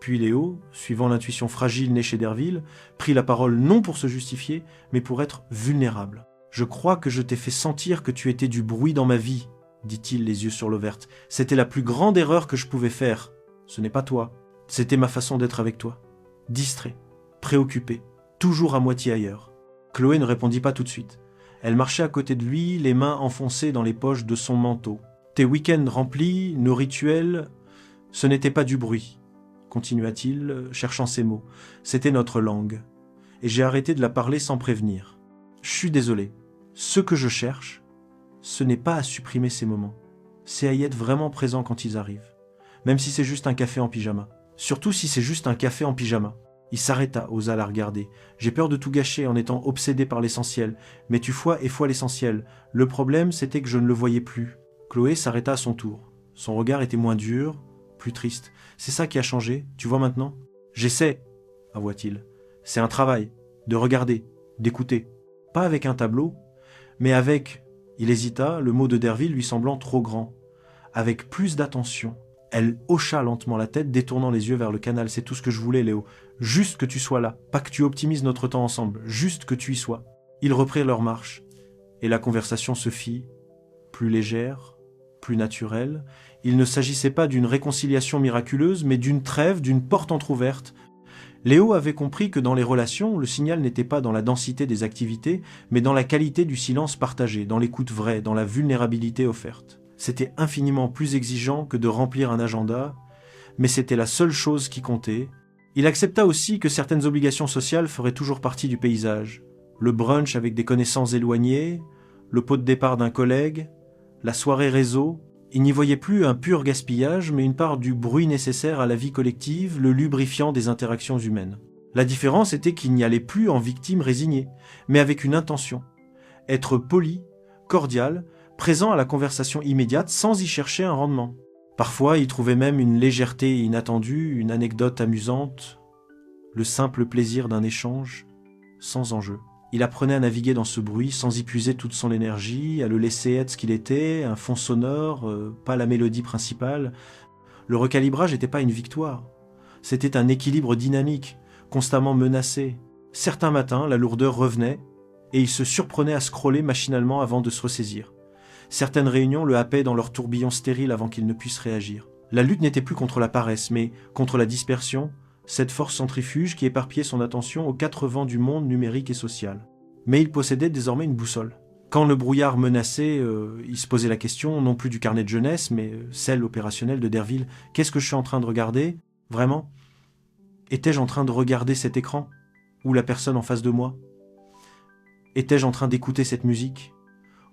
Puis Léo, suivant l'intuition fragile née chez Derville, prit la parole non pour se justifier, mais pour être vulnérable. « Je crois que je t'ai fait sentir que tu étais du bruit dans ma vie, » dit-il les yeux sur l'eau verte. « C'était la plus grande erreur que je pouvais faire. Ce n'est pas toi. C'était ma façon d'être avec toi. Distrait, préoccupé, toujours à moitié ailleurs. » Chloé ne répondit pas tout de suite. Elle marchait à côté de lui, les mains enfoncées dans les poches de son manteau. « Tes week-ends remplis, nos rituels, ce n'était pas du bruit, » continua-t-il, cherchant ses mots. « C'était notre langue. Et j'ai arrêté de la parler sans prévenir. Je suis désolé. Ce que je cherche, ce n'est pas à supprimer ces moments. C'est à y être vraiment présent quand ils arrivent. Même si c'est juste un café en pyjama. Surtout si c'est juste un café en pyjama. » Il s'arrêta, osa la regarder. « J'ai peur de tout gâcher en étant obsédé par l'essentiel. Mais tu fois et fois l'essentiel. Le problème, c'était que je ne le voyais plus. » Chloé s'arrêta à son tour. Son regard était moins dur, plus triste. « C'est ça qui a changé, tu vois maintenant ?»« J'essaie, » avoua-t-il. « C'est un travail, de regarder, d'écouter. Pas avec un tableau, mais avec... » Il hésita, le mot de Derville lui semblant trop grand. « Avec plus d'attention. » Elle hocha lentement la tête, détournant les yeux vers le canal. « C'est tout ce que je voulais, Léo. Juste que tu sois là. Pas que tu optimises notre temps ensemble. Juste que tu y sois. » Ils reprirent leur marche. Et la conversation se fit, plus légère, plus naturelle. Il ne s'agissait pas d'une réconciliation miraculeuse, mais d'une trêve, d'une porte entr'ouverte. Léo avait compris que dans les relations, le signal n'était pas dans la densité des activités, mais dans la qualité du silence partagé, dans l'écoute vraie, dans la vulnérabilité offerte. C'était infiniment plus exigeant que de remplir un agenda, mais c'était la seule chose qui comptait. Il accepta aussi que certaines obligations sociales feraient toujours partie du paysage. Le brunch avec des connaissances éloignées, le pot de départ d'un collègue, la soirée réseau. Il n'y voyait plus un pur gaspillage, mais une part du bruit nécessaire à la vie collective, le lubrifiant des interactions humaines. La différence était qu'il n'y allait plus en victime résignée, mais avec une intention. Être poli, cordial, présent à la conversation immédiate sans y chercher un rendement. Parfois, il trouvait même une légèreté inattendue, une anecdote amusante, le simple plaisir d'un échange sans enjeu. Il apprenait à naviguer dans ce bruit sans y puiser toute son énergie, à le laisser être ce qu'il était, un fond sonore, pas la mélodie principale. Le recalibrage n'était pas une victoire. C'était un équilibre dynamique, constamment menacé. Certains matins, la lourdeur revenait, et il se surprenait à scroller machinalement avant de se ressaisir. Certaines réunions le happaient dans leur tourbillon stérile avant qu'il ne puisse réagir. La lutte n'était plus contre la paresse, mais contre la dispersion, cette force centrifuge qui éparpillait son attention aux 4 vents du monde numérique et social. Mais il possédait désormais une boussole. Quand le brouillard menaçait, il se posait la question, non plus du carnet de jeunesse, mais celle opérationnelle de Derville. Qu'est-ce que je suis en train de regarder? Vraiment? Étais-je en train de regarder cet écran? Ou la personne en face de moi? Étais-je en train d'écouter cette musique?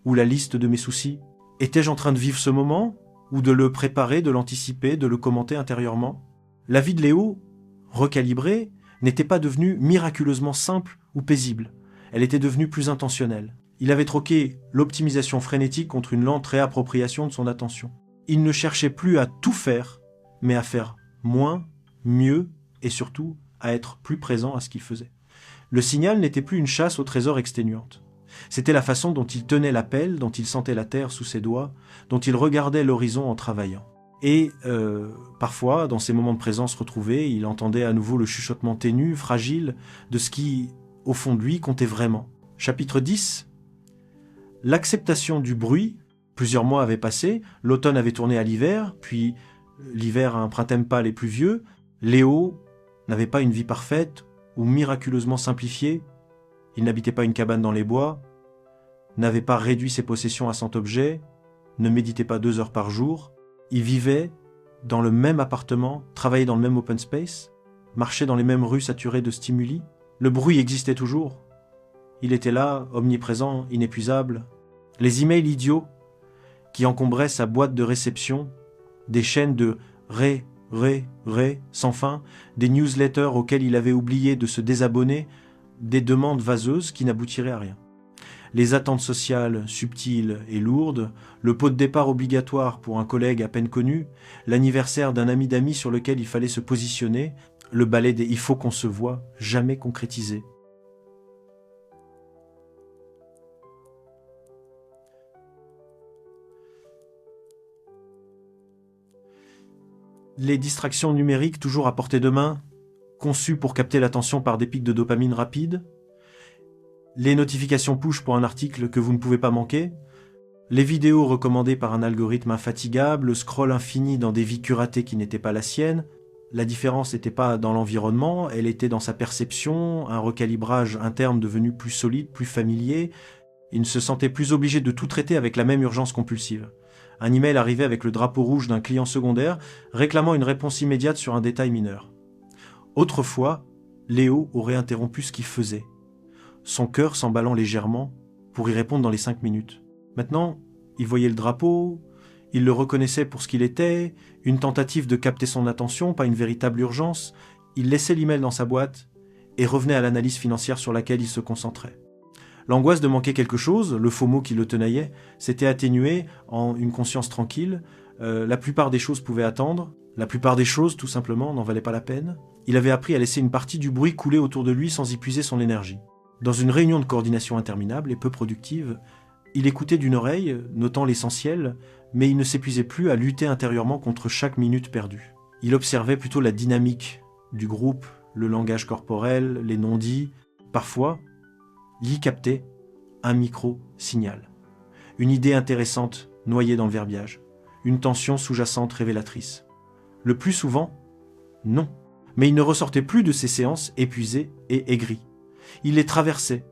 Ou la liste de mes soucis? Étais-je en train de vivre ce moment? Ou de le préparer, de l'anticiper, de le commenter intérieurement? La vie de Léo, recalibrée, n'était pas devenue miraculeusement simple ou paisible. Elle était devenue plus intentionnelle. Il avait troqué l'optimisation frénétique contre une lente réappropriation de son attention. Il ne cherchait plus à tout faire, mais à faire moins, mieux et surtout à être plus présent à ce qu'il faisait. Le signal n'était plus une chasse au trésor exténuante. C'était la façon dont il tenait l'appel, dont il sentait la terre sous ses doigts, dont il regardait l'horizon en travaillant. Et parfois, dans ces moments de présence retrouvés, il entendait à nouveau le chuchotement ténu, fragile, de ce qui, au fond de lui, comptait vraiment. Chapitre 10. L'acceptation du bruit. Plusieurs mois avaient passé, l'automne avait tourné à l'hiver, puis l'hiver à un printemps pâle et pluvieux. Léo n'avait pas une vie parfaite ou miraculeusement simplifiée. Il n'habitait pas une cabane dans les bois, n'avait pas réduit ses possessions à 100 objets, ne méditait pas 2 heures par jour. Il vivait dans le même appartement, travaillait dans le même open space, marchait dans les mêmes rues saturées de stimuli. Le bruit existait toujours. Il était là, omniprésent, inépuisable. Les emails idiots qui encombraient sa boîte de réception, des chaînes de ré, sans fin, des newsletters auxquels il avait oublié de se désabonner, des demandes vaseuses qui n'aboutiraient à rien. Les attentes sociales subtiles et lourdes, le pot de départ obligatoire pour un collègue à peine connu, l'anniversaire d'un ami d'amis sur lequel il fallait se positionner, le ballet des « il faut qu'on se voit » jamais concrétisé. Les distractions numériques toujours à portée de main, conçues pour capter l'attention par des pics de dopamine rapides, les notifications push pour un article que vous ne pouvez pas manquer, les vidéos recommandées par un algorithme infatigable, le scroll infini dans des vies curatées qui n'étaient pas la sienne. La différence n'était pas dans l'environnement, elle était dans sa perception, un recalibrage interne devenu plus solide, plus familier. Il ne se sentait plus obligé de tout traiter avec la même urgence compulsive. Un email arrivait avec le drapeau rouge d'un client secondaire, réclamant une réponse immédiate sur un détail mineur. Autrefois, Léo aurait interrompu ce qu'il faisait, son cœur s'emballant légèrement, pour y répondre dans les 5 minutes. Maintenant, il voyait le drapeau, il le reconnaissait pour ce qu'il était, une tentative de capter son attention, pas une véritable urgence. Il laissait l'email dans sa boîte et revenait à l'analyse financière sur laquelle il se concentrait. L'angoisse de manquer quelque chose, le FOMO qui le tenaillait, s'était atténuée en une conscience tranquille. La plupart des choses pouvaient attendre. La plupart des choses, tout simplement, n'en valaient pas la peine. Il avait appris à laisser une partie du bruit couler autour de lui sans y puiser son énergie. Dans une réunion de coordination interminable et peu productive, il écoutait d'une oreille, notant l'essentiel, mais il ne s'épuisait plus à lutter intérieurement contre chaque minute perdue. Il observait plutôt la dynamique du groupe, le langage corporel, les non-dits. Parfois, il y captait un micro-signal. Une idée intéressante noyée dans le verbiage. Une tension sous-jacente révélatrice. Le plus souvent, non. Mais il ne ressortait plus de ces séances épuisé et aigri. Il les traversait,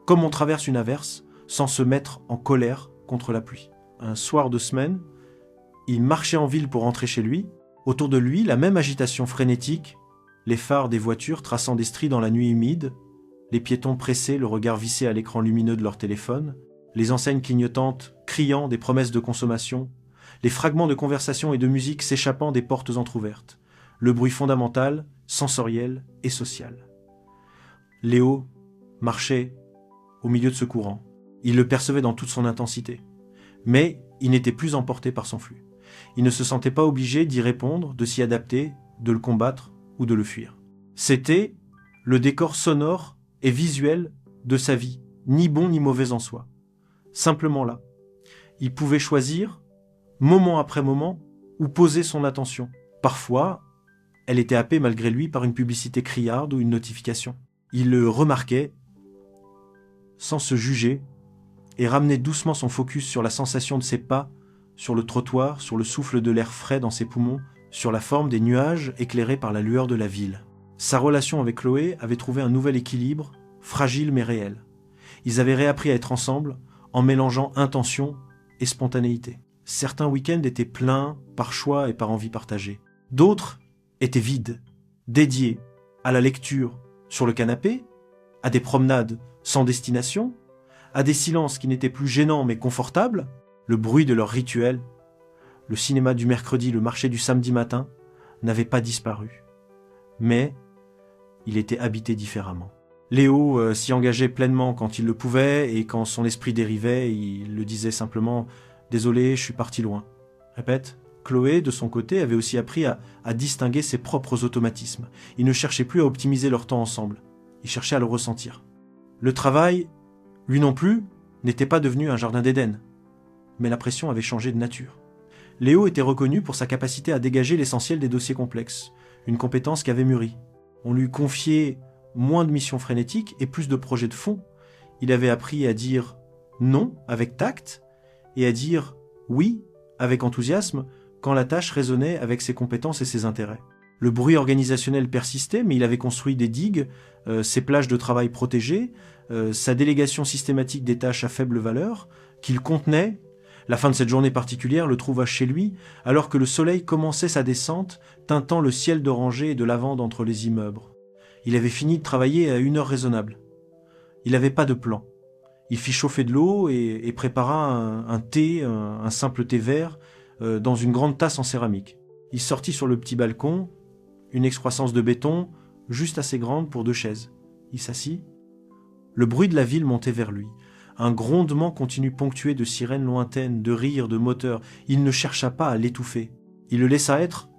comme on traverse une averse, sans se mettre en colère contre la pluie. Un soir de semaine, il marchait en ville pour rentrer chez lui. Autour de lui, la même agitation frénétique, les phares des voitures traçant des stries dans la nuit humide, les piétons pressés, le regard vissé à l'écran lumineux de leur téléphone, les enseignes clignotantes, criant des promesses de consommation, les fragments de conversation et de musique s'échappant des portes entr'ouvertes, le bruit fondamental, sensoriel et social. Léo marchait au milieu de ce courant. Il le percevait dans toute son intensité. Mais il n'était plus emporté par son flux. Il ne se sentait pas obligé d'y répondre, de s'y adapter, de le combattre ou de le fuir. C'était le décor sonore et visuel de sa vie, ni bon ni mauvais en soi. Simplement là. Il pouvait choisir, moment après moment, où poser son attention. Parfois, elle était happée malgré lui par une publicité criarde ou une notification. Il le remarquait, sans se juger, et ramenait doucement son focus sur la sensation de ses pas, sur le trottoir, sur le souffle de l'air frais dans ses poumons, sur la forme des nuages éclairés par la lueur de la ville. Sa relation avec Chloé avait trouvé un nouvel équilibre, fragile mais réel. Ils avaient réappris à être ensemble, en mélangeant intention et spontanéité. Certains week-ends étaient pleins par choix et par envie partagée. D'autres étaient vides, dédiés à la lecture sur le canapé, à des promenades sans destination, à des silences qui n'étaient plus gênants mais confortables, le bruit de leurs rituels. Le cinéma du mercredi, le marché du samedi matin n'avait pas disparu. Mais il était habité différemment. Léo s'y engageait pleinement quand il le pouvait et quand son esprit dérivait, il le disait simplement « Désolé, je suis parti loin ». Répète. Chloé, de son côté, avait aussi appris à distinguer ses propres automatismes. Ils ne cherchaient plus à optimiser leur temps ensemble. Ils cherchaient à le ressentir. Le travail, lui non plus, n'était pas devenu un jardin d'Éden. Mais la pression avait changé de nature. Léo était reconnu pour sa capacité à dégager l'essentiel des dossiers complexes, une compétence qui avait mûri. On lui confiait moins de missions frénétiques et plus de projets de fond. Il avait appris à dire non avec tact et à dire oui avec enthousiasme quand la tâche résonnait avec ses compétences et ses intérêts. Le bruit organisationnel persistait, mais il avait construit des digues, ses plages de travail protégées, sa délégation systématique des tâches à faible valeur, qu'il contenait. La fin de cette journée particulière le trouva chez lui, alors que le soleil commençait sa descente, teintant le ciel d'oranger et de lavande entre les immeubles. Il avait fini de travailler à une heure raisonnable. Il n'avait pas de plan. Il fit chauffer de l'eau et prépara un thé, un simple thé vert, dans une grande tasse en céramique. Il sortit sur le petit balcon, une excroissance de béton, juste assez grande pour 2 chaises. Il s'assit. Le bruit de la ville montait vers lui. Un grondement continu ponctué de sirènes lointaines, de rires, de moteurs. Il ne chercha pas à l'étouffer. Il le laissa être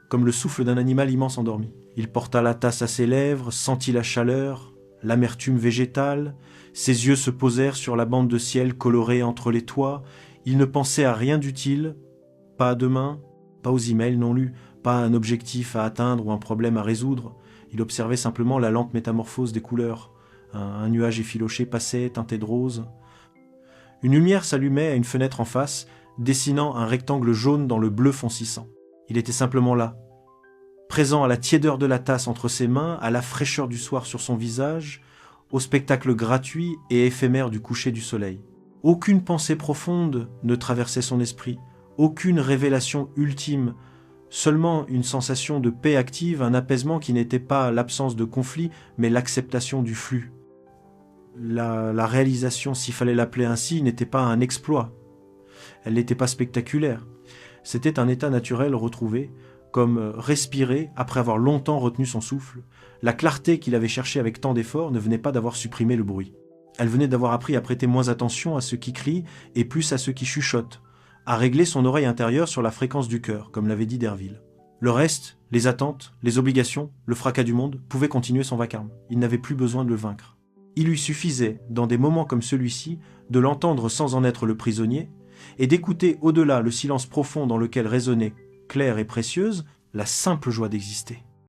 comme le souffle d'un animal immense endormi. Il porta la tasse à ses lèvres, sentit la chaleur, l'amertume végétale. Ses yeux se posèrent sur la bande de ciel colorée entre les toits. Il ne pensait à rien d'utile, pas à demain, pas aux emails non lus, pas à un objectif à atteindre ou un problème à résoudre. Il observait simplement la lente métamorphose des couleurs. Un nuage effiloché passait, teinté de rose. Une lumière s'allumait à une fenêtre en face, dessinant un rectangle jaune dans le bleu foncissant. Il était simplement là, présent à la tiédeur de la tasse entre ses mains, à la fraîcheur du soir sur son visage, au spectacle gratuit et éphémère du coucher du soleil. Aucune pensée profonde ne traversait son esprit, aucune révélation ultime, seulement une sensation de paix active, un apaisement qui n'était pas l'absence de conflit, mais l'acceptation du flux. La réalisation, s'il fallait l'appeler ainsi, n'était pas un exploit. Elle n'était pas spectaculaire. C'était un état naturel retrouvé, comme respirer après avoir longtemps retenu son souffle. La clarté qu'il avait cherchée avec tant d'efforts ne venait pas d'avoir supprimé le bruit. Elle venait d'avoir appris à prêter moins attention à ceux qui crient et plus à ceux qui chuchotent, à régler son oreille intérieure sur la fréquence du cœur, comme l'avait dit Derville. Le reste, les attentes, les obligations, le fracas du monde, pouvaient continuer son vacarme. Il n'avait plus besoin de le vaincre. Il lui suffisait, dans des moments comme celui-ci, de l'entendre sans en être le prisonnier, et d'écouter au-delà le silence profond dans lequel résonnait, claire et précieuse, la simple joie d'exister.